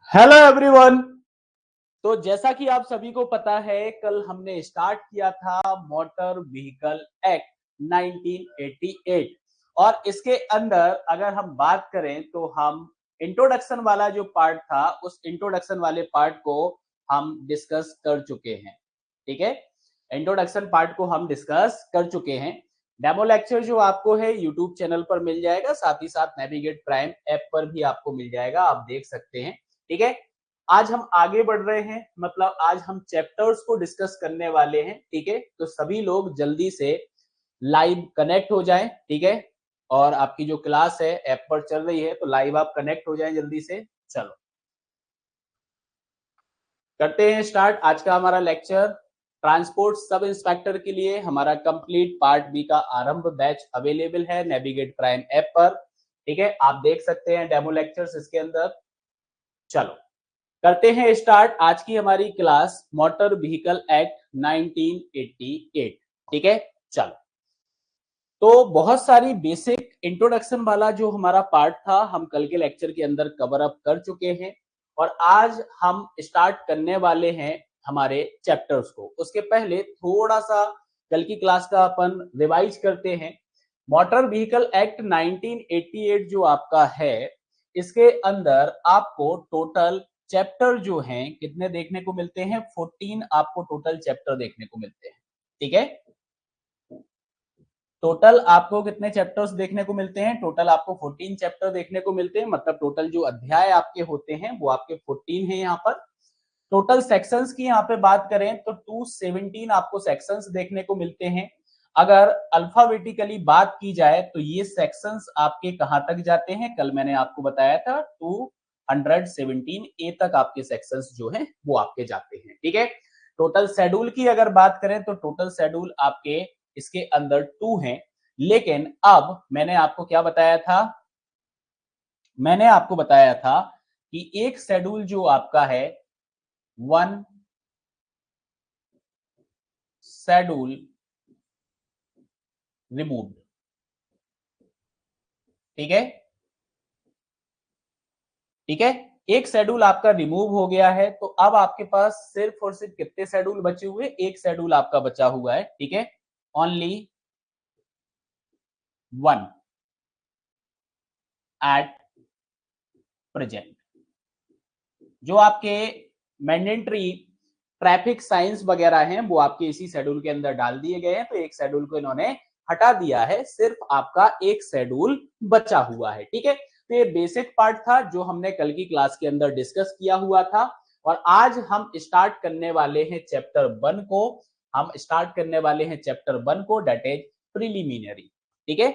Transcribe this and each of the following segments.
Hello everyone. तो जैसा कि आप सभी को पता है, कल हमने स्टार्ट किया था मोटर व्हीकल एक्ट 1988 और इसके अंदर अगर हम बात करें तो हम इंट्रोडक्शन वाला जो पार्ट था उस इंट्रोडक्शन वाले पार्ट को हम डिस्कस कर चुके हैं। ठीक है, इंट्रोडक्शन पार्ट को हम डिस्कस कर चुके हैं। डेमो लेक्चर जो आपको है यूट्यूब चैनल पर मिल जाएगा, साथ ही साथ नेविगेट प्राइम ऐप पर भी आपको मिल जाएगा, आप देख सकते हैं। ठीक है, आज हम आगे बढ़ रहे हैं, मतलब आज हम चैप्टर्स को डिस्कस करने वाले हैं। ठीक है, तो सभी लोग जल्दी से लाइव कनेक्ट हो जाएं। ठीक है, और आपकी जो क्लास है ऐप पर चल रही है तो लाइव आप कनेक्ट हो जाएं जल्दी से। चलो करते हैं स्टार्ट आज का हमारा लेक्चर। ट्रांसपोर्ट सब इंस्पेक्टर के लिए हमारा कंप्लीट पार्ट बी का आरंभ बैच अवेलेबल है नेविगेट प्राइम ऐप पर। ठीक है, आप देख सकते हैं डेमो लेक्चर्स इसके अंदर। चलो करते हैं स्टार्ट आज की हमारी क्लास मोटर व्हीकल एक्ट 1988। ठीक है, चलो तो बहुत सारी बेसिक इंट्रोडक्शन वाला जो हमारा पार्ट था हम कल के लेक्चर के अंदर कवर अप कर चुके हैं और आज हम स्टार्ट करने वाले हैं हमारे चैप्टर्स को। उसके पहले थोड़ा सा कल की क्लास का अपन रिवाइज करते हैं। मोटर व्हीकल एक्ट 1988 जो आपका है, इसके अंदर आपको टोटल चैप्टर जो हैं कितने देखने को मिलते हैं? 14 आपको टोटल चैप्टर देखने को मिलते हैं। ठीक है, टोटल आपको कितने चैप्टर्स देखने को मिलते हैं? टोटल आपको 14 चैप्टर देखने को मिलते हैं, मतलब टोटल जो अध्याय आपके होते हैं वो आपके 14 हैं यहाँ पर। टोटल सेक्शंस की यहाँ पे बात करें तो 217 आपको सेक्शंस देखने को मिलते हैं। अगर अल्फाबेटिकली बात की जाए तो ये सेक्शंस आपके कहां तक जाते हैं? कल मैंने आपको बताया था 217 ए तक आपके सेक्शंस जो हैं वो आपके जाते हैं। ठीक है, टोटल शेड्यूल की अगर बात करें तो टोटल शेड्यूल आपके इसके अंदर 2 हैं। लेकिन अब मैंने आपको क्या बताया था? मैंने आपको बताया था कि एक शेड्यूल जो आपका है, वन शेड्यूल रिमूव्ड। ठीक है, ठीक है, एक शेड्यूल आपका रिमूव हो गया है तो अब आपके पास सिर्फ और सिर्फ कितने शेड्यूल बचे हुए? एक शेड्यूल आपका बचा हुआ है। ठीक है, ओनली वन एट प्रेजेंट। जो आपके मैंडेटरी ट्रैफिक साइंस वगैरह हैं वो आपके इसी शेड्यूल के अंदर डाल दिए गए हैं, तो एक शेड्यूल को इन्होंने हटा दिया है, सिर्फ आपका एक शेड्यूल बचा हुआ है। ठीक है, तो ये बेसिक पार्ट था जो हमने कल की क्लास के अंदर डिस्कस किया हुआ था और आज हम स्टार्ट करने वाले हैं चैप्टर 1 को। हम स्टार्ट करने वाले हैं चैप्टर 1 को, दैट इज प्रिलिमिनरी। ठीक है,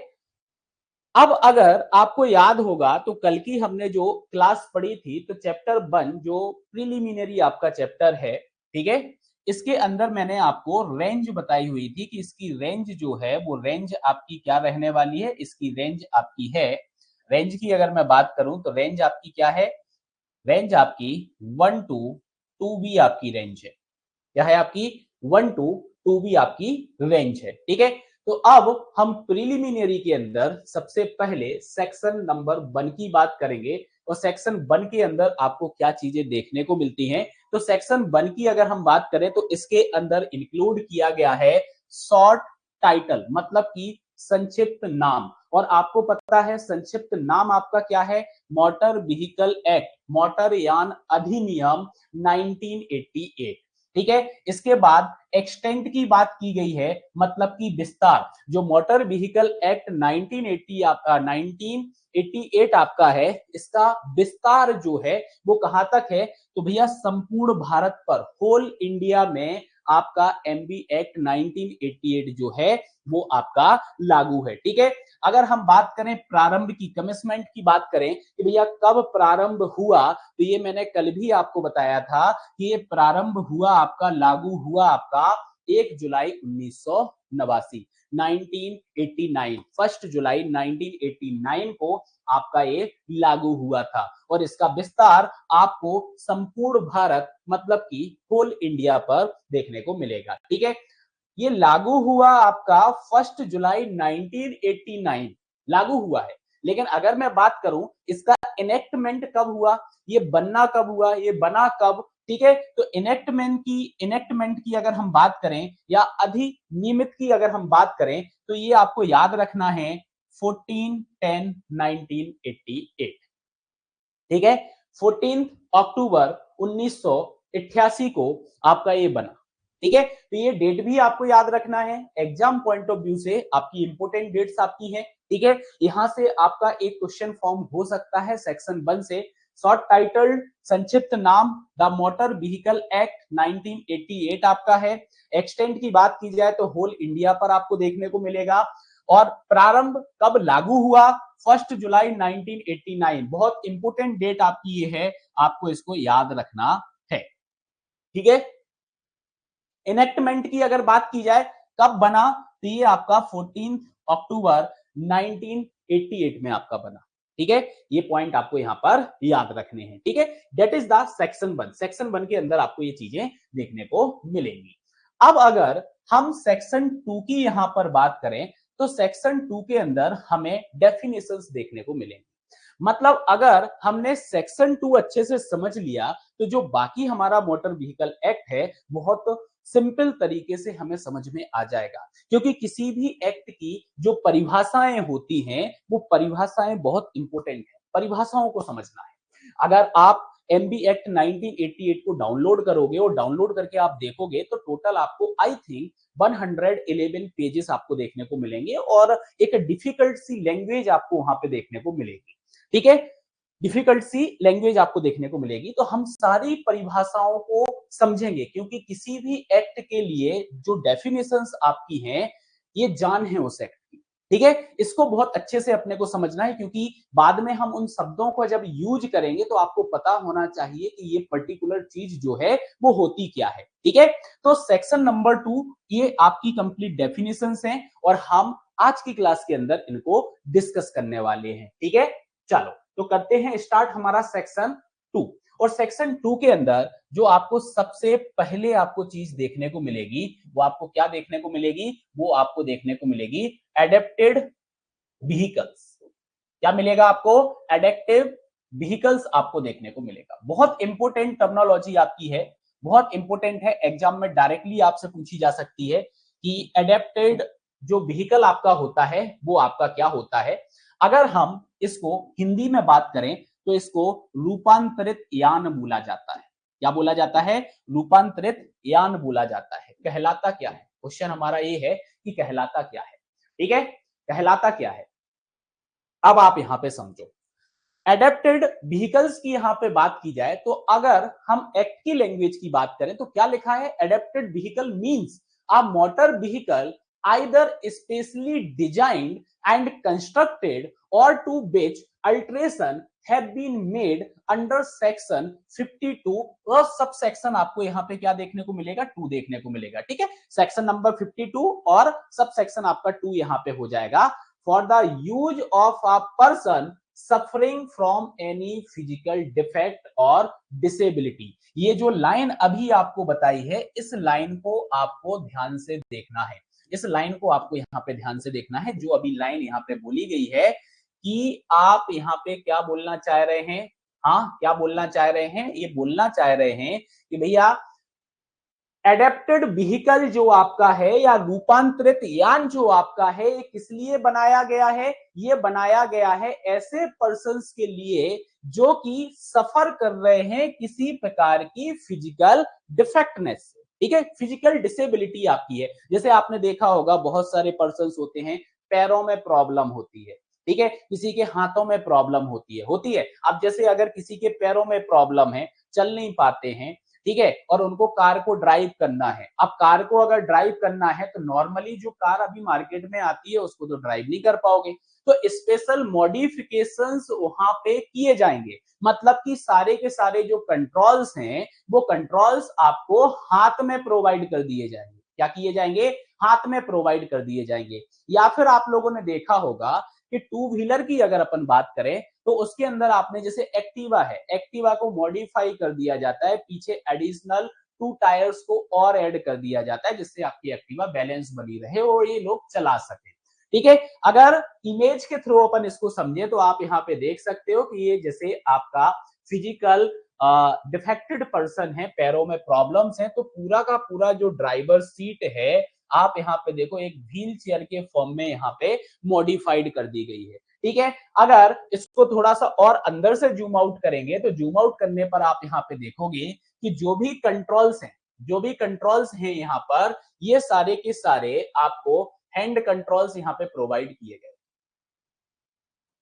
अब अगर आपको याद होगा तो कल की हमने जो क्लास पढ़ी थी तो चैप्टर 1 जो प्रीलिमिनरी आपका चैप्टर है, ठीक है, इसके अंदर मैंने आपको रेंज बताई हुई थी कि इसकी रेंज जो है वो रेंज आपकी क्या रहने वाली है। इसकी रेंज आपकी है, रेंज की अगर मैं बात करूं तो रेंज आपकी क्या है? रेंज आपकी 1 टू 2 भी आपकी रेंज है। क्या है आपकी? 1 टू 2 भी आपकी रेंज है। ठीक है, तो अब हम प्रीलिमिनरी के अंदर सबसे पहले सेक्शन नंबर 1 की बात करेंगे और सेक्शन 1 के अंदर आपको क्या चीजें देखने को मिलती हैं। तो सेक्शन 1 की अगर हम बात करें तो इसके अंदर इंक्लूड किया गया है शॉर्ट टाइटल, मतलब कि संक्षिप्त नाम। और आपको पता है संक्षिप्त नाम आपका क्या है? मोटर व्हीकल एक्ट, मोटर यान अधिनियम 1988। ठीक है, इसके बाद एक्सटेंट की बात की गई है, मतलब कि विस्तार। जो मोटर व्हीकल एक्ट 1980 आपका 1988 आपका है, इसका विस्तार जो है वो कहां तक है? तो भैया संपूर्ण भारत पर, होल इंडिया में आपका एमबी एक्ट 1988 जो है वो आपका लागू है। ठीक है, अगर हम बात करें प्रारंभ की, कमिटमेंट की बात करें कि भैया कब प्रारंभ हुआ, तो ये मैंने कल भी आपको बताया था कि ये प्रारंभ हुआ आपका, लागू हुआ आपका 1 जुलाई 1989, 1989, 1 जुलाई 1989 को आपका ये लागू हुआ था और इसका विस्तार आपको संपूर्ण भारत, मतलब कि होल इंडिया पर देखने को मिलेगा। ठीक है, ये लागू हुआ आपका 1 जुलाई 1989 लागू हुआ है। लेकिन अगर मैं बात करूं इसका इनेक्टमेंट कब हुआ, ये बनना कब हुआ, ये बना कब, ठीक है। तो इनेक्टमेंट की अगर हम बात करें या अधिनियमित की अगर हम बात करें तो ये आपको याद रखना है 14/10/1988, ठीक है। 14 अक्टूबर 1988 को आपका ये बना, ठीक है। तो ये डेट भी आपको याद रखना है, एग्जाम पॉइंट ऑफ व्यू से आपकी इंपोर्टेंट डेट्स आपकी हैं, ठीक है। यहां से आपका एक क्वेश्चन फॉर्म हो सकता है सेक्शन 1 से, शॉर्ट टाइटल संक्षिप्त नाम द मोटर व्हीकल एक्ट 1988 आपका है। एक्सटेंट की बात की जाए तो होल इंडिया पर आपको देखने को मिलेगा। और प्रारंभ कब लागू हुआ, 1 जुलाई 1989, बहुत इंपोर्टेंट डेट आपकी ये है, आपको इसको याद रखना है, ठीक है। इनेक्टमेंट की अगर बात की जाए कब बना, तो ये आपका 14 अक्टूबर 1988 में आपका बना, ठीक है। ये पॉइंट आपको यहां पर याद रखने हैं, ठीक है। That is the section 1। Section 1 के अंदर आपको ये चीजें देखने को मिलेंगी। अब अगर हम सेक्शन 2 की यहां पर बात करें तो सेक्शन 2 के अंदर हमें डेफिनेशंस देखने को मिलेंगे। मतलब अगर हमने सेक्शन 2 अच्छे से समझ लिया तो जो बाकी हमारा मोटर व्हीकल एक्ट है बहुत सिंपल तरीके से हमें समझ में आ जाएगा, क्योंकि किसी भी एक्ट की जो परिभाषाएं होती हैं वो परिभाषाएं बहुत इंपॉर्टेंट है, परिभाषाओं को समझना है। अगर आप एमबी एक्ट 1988 को डाउनलोड करोगे और डाउनलोड करके आप देखोगे तो टोटल आपको आई थिंक 111 पेजेस आपको देखने को मिलेंगे और एक डिफिकल्ट सी लैंग्वेज आपको वहां पे देखने को मिलेगी, ठीक है। डिफिकल्ट सी लैंग्वेज आपको देखने को मिलेगी। तो हम सारी परिभाषाओं को समझेंगे, क्योंकि किसी भी एक्ट के लिए जो डेफिनेशंस आपकी हैं ये जान है उस एक्ट की, ठीक है। इसको बहुत अच्छे से अपने को समझना है, क्योंकि बाद में हम उन शब्दों को जब यूज करेंगे तो आपको पता होना चाहिए कि ये पर्टिकुलर चीज जो है वो होती क्या है, ठीक है। तो सेक्शन नंबर 2 ये आपकी कंप्लीट डेफिनेशंस हैं और हम आज की क्लास के अंदर इनको डिस्कस करने वाले हैं, ठीक है। चलो तो करते हैं स्टार्ट हमारा सेक्शन 2। और सेक्शन 2 के अंदर जो आपको सबसे पहले आपको चीज देखने को मिलेगी वो आपको क्या देखने को मिलेगी, वो आपको देखने को मिलेगी एडेप्टेड व्हीकल्स। क्या मिलेगा आपको, एडेप्टिव व्हीकल्स आपको देखने को मिलेगा। बहुत इंपॉर्टेंट टर्मिनोलॉजी आपकी है, बहुत इंपॉर्टेंट है, एग्जाम में डायरेक्टली आपसे पूछी जा सकती है कि एडेप्टेड जो व्हीकल आपका होता है वो आपका क्या होता है। अगर हम इसको हिंदी में बात करें तो इसको रूपांतरित यान बोला जाता है। क्या बोला जाता है, रूपांतरित यान बोला जाता है। कहलाता क्या है, क्वेश्चन हमारा ये है कि कहलाता क्या है, ठीक है। कहलाता क्या है, अब आप यहां पे समझो। एडेप्टेड व्हीकल्स की यहां पे बात की जाए तो अगर हम एक्ट की लैंग्वेज की बात करें तो क्या लिखा है, adapted vehicle means a motor vehicle either specially designed and constructed or to which alteration have been made under section 52 और सब सेक्शन आपको यहां पे क्या देखने को मिलेगा, 2 देखने को मिलेगा, ठीक है। सेक्शन नंबर 52 और सब सेक्शन आपका 2 यहां पे हो जाएगा। For the use of a person suffering from any physical defect और डिसेबिलिटी। ये जो लाइन अभी आपको बताई है इस लाइन को आपको ध्यान से देखना है, इस लाइन को आपको यहाँ पे ध्यान से देखना है। जो अभी लाइन यहाँ पे बोली गई है कि आप यहाँ पे क्या बोलना चाह रहे हैं, हाँ क्या बोलना चाह रहे हैं, ये बोलना चाह रहे हैं कि भैया एडेप्टेड व्हीकल जो आपका है या रूपांतरित यान जो आपका है ये किस लिए बनाया गया है, ये बनाया गया है ऐसे पर्संस के लिए जो कि सफर कर रहे हैं किसी प्रकार की फिजिकल डिफेक्टनेस, ठीक है। फिजिकल डिसेबिलिटी आपकी है, जैसे आपने देखा होगा बहुत सारे पर्संस होते हैं पैरों में प्रॉब्लम होती है, ठीक है, किसी के हाथों में प्रॉब्लम होती है। अब जैसे अगर किसी के पैरों में प्रॉब्लम है, चल नहीं पाते हैं, ठीक है, और उनको कार को ड्राइव करना है। अब कार को अगर ड्राइव करना है तो नॉर्मली जो कार अभी मार्केट में आती है उसको तो ड्राइव नहीं कर पाओगे, तो स्पेशल मॉडिफिकेशंस वहां पे किए जाएंगे। मतलब कि सारे के सारे जो कंट्रोल्स हैं वो कंट्रोल्स आपको हाथ में प्रोवाइड कर दिए जाएंगे। क्या किए जाएंगे, हाथ में प्रोवाइड कर दिए जाएंगे। या फिर आप लोगों ने देखा होगा कि टू व्हीलर की अगर अपन बात करें तो उसके अंदर आपने जैसे एक्टिवा है, एक्टिवा को मॉडिफाई कर दिया जाता है, पीछे एडिशनल 2 टायर्स को और ऐड कर दिया जाता है जिससे आपकी एक्टिवा बैलेंस बनी रहे और ये लोग चला सके, ठीक है। अगर इमेज के थ्रू अपन इसको समझे तो आप यहाँ पे देख सकते हो कि ये जैसे आपका फिजिकल डिफेक्टेड पर्सन है, पैरों में प्रॉब्लम्स हैं, तो पूरा का पूरा जो ड्राइवर सीट है आप यहाँ पे देखो एक व्हील चेयर के फॉर्म में यहाँ पे मॉडिफाइड कर दी गई है। ठीक है। अगर इसको थोड़ा सा और अंदर से जूम आउट करेंगे तो जूम आउट करने पर आप यहाँ पे देखोगे कि जो भी कंट्रोल्स हैं यहाँ पर, ये सारे के सारे आपको हैंड कंट्रोल्स यहाँ पे प्रोवाइड किए गए।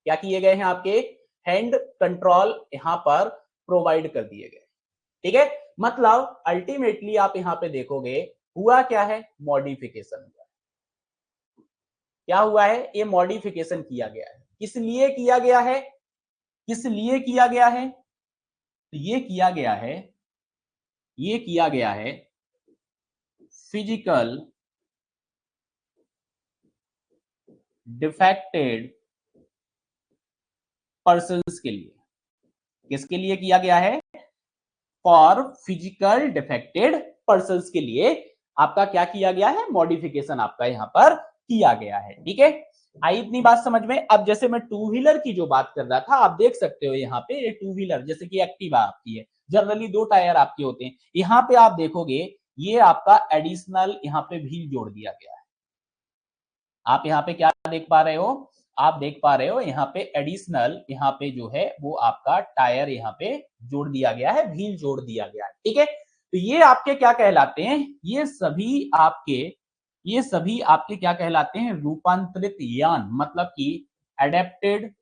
क्या किए गए हैं? आपके हैंड कंट्रोल यहाँ पर प्रोवाइड कर दिए गए। ठीक है। मतलब अल्टीमेटली आप यहाँ पे देखोगे हुआ क्या है, मॉडिफिकेशन हुआ। क्या हुआ है? ये मॉडिफिकेशन किया गया है। किस लिए किया गया है? किस लिए किया गया है? तो ये किया गया है फिजिकल डिफेक्टेड पर्सन्स के लिए। किसके लिए किया गया है? फॉर फिजिकल डिफेक्टेड पर्सन्स के लिए आपका क्या किया गया है? मॉडिफिकेशन आपका यहाँ पर किया गया है। ठीक है। आई इतनी बात समझ में? अब जैसे मैं टू व्हीलर की जो बात कर रहा था, आप देख सकते हो यहाँ पे टू व्हीलर जैसे कि एक्टिवा आपकी है, जनरली 2 टायर आपके होते हैं। यहाँ पे आप देखोगे ये आपका एडिशनल यहाँ पे व्हील जोड़ दिया गया है। आप यहाँ पे क्या देख पा रहे हो? आप देख पा रहे हो यहाँ पे एडिशनल यहाँ पे जो है वो आपका टायर यहाँ पे जोड़ दिया गया है, व्हील जोड़ दिया गया है। ठीक है। तो ये आपके क्या कहलाते हैं? ये सभी आपके क्या कहलाते हैं? रूपांतरित यान, मतलब कि एडेप्टेड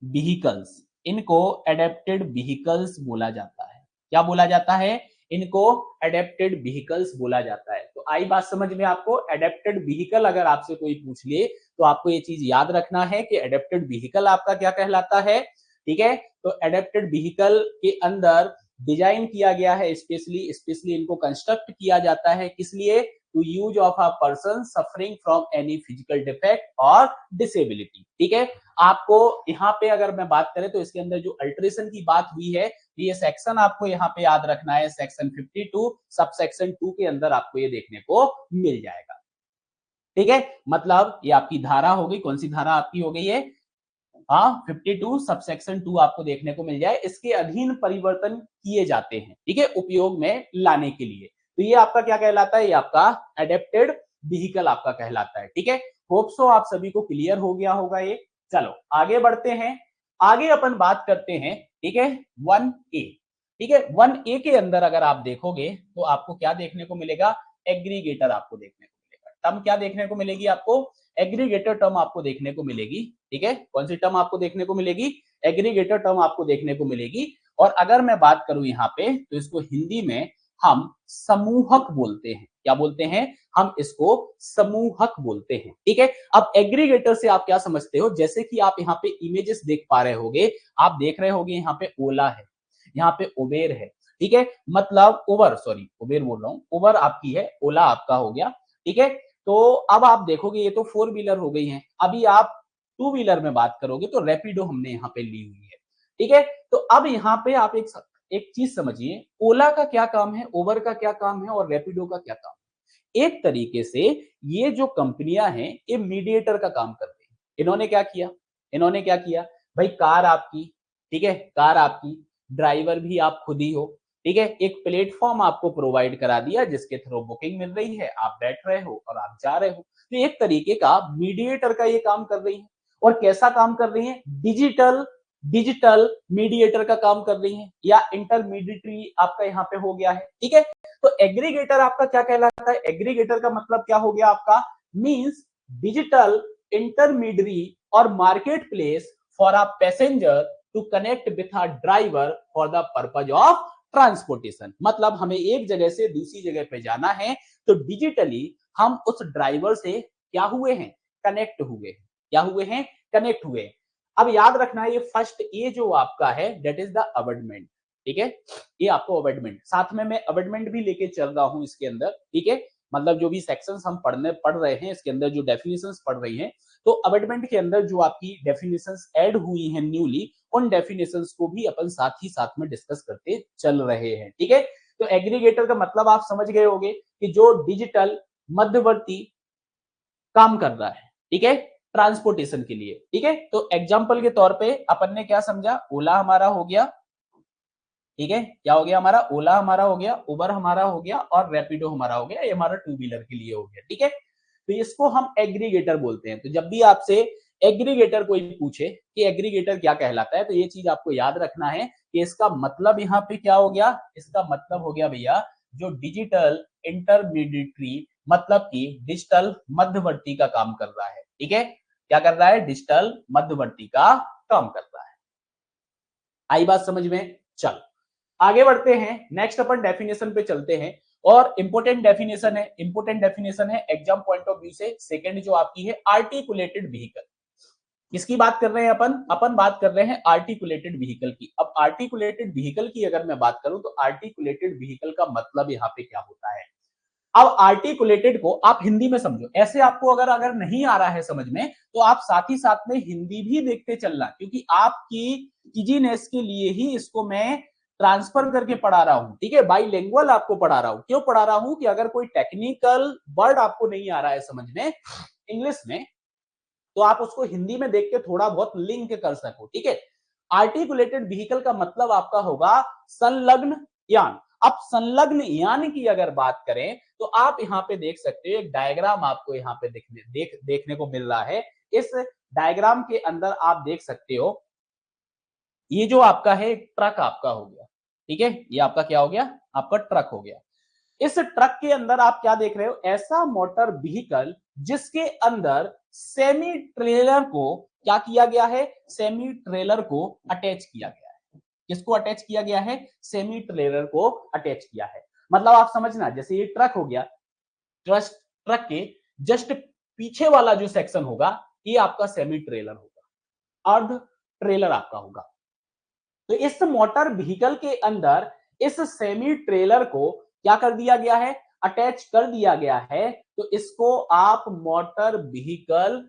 व्हीकल्स। इनको एडेप्टेड व्हीकल्स बोला जाता है। क्या बोला जाता है? इनको एडेप्टेड व्हीकल्स बोला जाता है। तो आई बात समझ में आपको? एडेप्टेड व्हीकल अगर आपसे कोई पूछ ले तो आपको ये चीज याद रखना है कि एडेप्टेड व्हीकल आपका क्या कहलाता है। ठीक है। तो एडेप्टेड व्हीकल के अंदर डिजाइन किया गया है, स्पेशली इनको कंस्ट्रक्ट किया जाता है। किस लिए? To use of a person suffering from any physical defect और डिसेबिलिटी। ठीक है। आपको यहाँ पे अगर मैं बात करें तो इसके अंदर जो अल्ट्रेशन की बात हुई है, ये सेक्शन आपको यहाँ पे याद रखना है, सेक्शन 52 सब सेक्शन 2 के अंदर आपको ये देखने को मिल जाएगा। ठीक है। मतलब ये आपकी धारा होगी, कौन सी धारा आपकी हो गई है? हाँ, 52 सबसेक्शन 2 आपको देखने को मिल जाए। इसके अधीन परिवर्तन किए जाते हैं, ठीक है, उपयोग में लाने के लिए। तो ये आपका क्या कहलाता है? ये आपका एडेप्टेड व्हीकल आपका कहलाता है। ठीक है। होप सो आप सभी को क्लियर हो गया होगा ये। चलो आगे बढ़ते हैं। आगे अपन बात करते हैं। ठीक है। 1A। ठीक है। 1A के अंदर अगर आप देखोगे तो आपको क्या देखने को मिलेगा? एग्रीगेटर आपको देखने को मिलेगा। टर्म क्या देखने को मिलेगी आपको? एग्रीगेटर टर्म आपको देखने को मिलेगी। ठीक है। कौन सी टर्म आपको देखने को मिलेगी? एग्रीगेटर टर्म आपको देखने को मिलेगी। और अगर मैं बात करूं यहाँ पे तो इसको हिंदी में हम समूहक बोलते हैं। क्या बोलते हैं? हम इसको समूहक बोलते हैं। ठीक है। अब एग्रीगेटर से आप क्या समझते हो? जैसे कि आप यहाँ पे इमेजेस देख पा रहे होगे, आप देख रहे होगे यहाँ पे ओला है, यहाँ पे उबेर है। ठीक है। मतलब उबेर बोल रहा हूँ, उबर आपकी है, ओला आपका हो गया। ठीक है। तो अब आप देखोगे ये तो 4 व्हीलर हो गई हैं। अभी आप 2 व्हीलर में बात करोगे तो रैपिडो हमने यहाँ पे ली हुई है। ठीक है। तो अब यहाँ पे आप एक चीज समझिए, ओला का क्या काम है, उबर का क्या काम है और रैपिडो का क्या काम है। एक तरीके से ये जो कंपनियां हैं ये मीडिएटर का काम करते हैं। इन्होंने क्या किया भाई? कार आपकी, ठीक है, कार आपकी, ड्राइवर भी आप खुद ही हो। ठीक है। एक प्लेटफॉर्म आपको प्रोवाइड करा दिया जिसके थ्रू बुकिंग मिल रही है, आप बैठ रहे हो और आप जा रहे हो। तो एक तरीके का मीडिएटर का ये काम कर रही है। और कैसा काम कर रही है? डिजिटल मीडिएटर का काम कर रही है, या इंटरमीडिएटरी आपका यहाँ पे हो गया है। ठीक है। तो एग्रीगेटर आपका क्या कहलाता है? एग्रीगेटर का मतलब क्या हो गया आपका? मींस डिजिटल इंटरमीडियरी और marketplace for a passenger to connect with a driver for the purpose of transportation. मतलब हमें एक जगह से दूसरी जगह पे जाना है तो डिजिटली हम उस ड्राइवर से क्या हुए हैं? कनेक्ट हुए। क्या हुए हैं? कनेक्ट हुए। अब याद रखना है ये फर्स्ट ए जो आपका है दैट इज द अबेटमेंट। ठीक है। ये आपको अबेटमेंट, साथ में मैं अबेटमेंट भी लेके चल रहा हूं इसके अंदर। ठीक है। मतलब जो भी सेक्शंस हम पढ़ रहे हैं इसके अंदर जो डेफिनेशंस पढ़ रही हैं, तो अबेटमेंट के अंदर जो आपकी डेफिनेशंस ऐड हुई हैं न्यूली, उन डेफिनेशंस को भी अपन साथ ही साथ में डिस्कस करते चल रहे हैं। ठीक है। तो एग्रीगेटर का मतलब आप समझ गए होंगे कि जो डिजिटल मध्यवर्ती काम कर रहा है, ठीक है, ट्रांसपोर्टेशन के लिए, ठीक है। तो एग्जांपल के तौर पे अपन ने क्या समझा, ओला हमारा हो गया, ठीक है, क्या हो गया हमारा, ओला हमारा हो गया, उबर हमारा हो गया और रैपिडो हमारा हो गया, ये हमारा टू व्हीलर के लिए हो गया, ठीक है। तो इसको हम एग्रीगेटर बोलते हैं। तो जब भी आपसे एग्रीगेटर कोई पूछे कि एग्रीगेटर क्या कहलाता है, तो ये चीज आपको याद रखना है कि इसका मतलब यहाँ पे क्या हो गया, इसका मतलब हो गया भैया जो डिजिटल इंटरमीडिएटरी, मतलब कि डिजिटल मध्यवर्ती का काम कर रहा है, ठीक है। क्या कर रहा है, डिजिटल मध्यवर्ती का काम कर रहा है। आई बात समझ में? चल आगे बढ़ते हैं, नेक्स्ट अपन डेफिनेशन पे चलते हैं। और इंपोर्टेंट डेफिनेशन है, इंपोर्टेंट डेफिनेशन है एग्जाम पॉइंट ऑफ व्यू से। सेकंड जो आपकी है आर्टिकुलेटेड व्हीकल, किसकी बात कर रहे हैं अपन बात कर रहे हैं आर्टिकुलेटेड व्हीकल की। अब आर्टिकुलेटेड व्हीकल की अगर मैं बात करूं तो आर्टिकुलेटेड व्हीकल का मतलब यहाँ पे क्या होता है। अब आर्टिकुलेटेड को आप हिंदी में समझो, ऐसे आपको अगर अगर नहीं आ रहा है समझ में, तो आप साथ ही साथ में हिंदी भी देखते चलना, क्योंकि आपकी इजीनेस के लिए ही इसको मैं ट्रांसफर करके पढ़ा रहा हूं, ठीक है। बाईलिंगुअल आपको पढ़ा रहा हूं। क्यों पढ़ा रहा हूं कि अगर कोई टेक्निकल वर्ड आपको नहीं आ रहा है समझ में इंग्लिश में, तो आप उसको हिंदी में देख के थोड़ा बहुत लिंक कर सको, ठीक है। आर्टिकुलेटेड व्हीकल का मतलब आपका होगा संलग्न यान। अब संलग्न यान की अगर बात करें तो आप यहाँ पे देख सकते हो, एक डायग्राम आपको यहाँ पे देखने को मिल रहा है। इस डायग्राम के अंदर आप देख सकते हो, ये जो आपका है ट्रक आपका हो गया, ठीक है, ये आपका क्या हो गया, आपका ट्रक हो गया। इस ट्रक के अंदर आप क्या देख रहे हो, ऐसा मोटर व्हीकल जिसके अंदर सेमी ट्रेलर को क्या किया गया है, सेमी ट्रेलर को अटैच किया गया है। किसको अटैच किया गया है, सेमी ट्रेलर को अटैच किया है। मतलब आप समझना, जैसे ये ट्रक हो गया, ट्रक के जस्ट पीछे वाला जो सेक्शन होगा ये आपका सेमी ट्रेलर होगा, अर्ध ट्रेलर आपका होगा। तो इस मोटर व्हीकल के अंदर इस सेमी ट्रेलर को क्या कर दिया गया है, अटैच कर दिया गया है। तो इसको आप motor vehicle,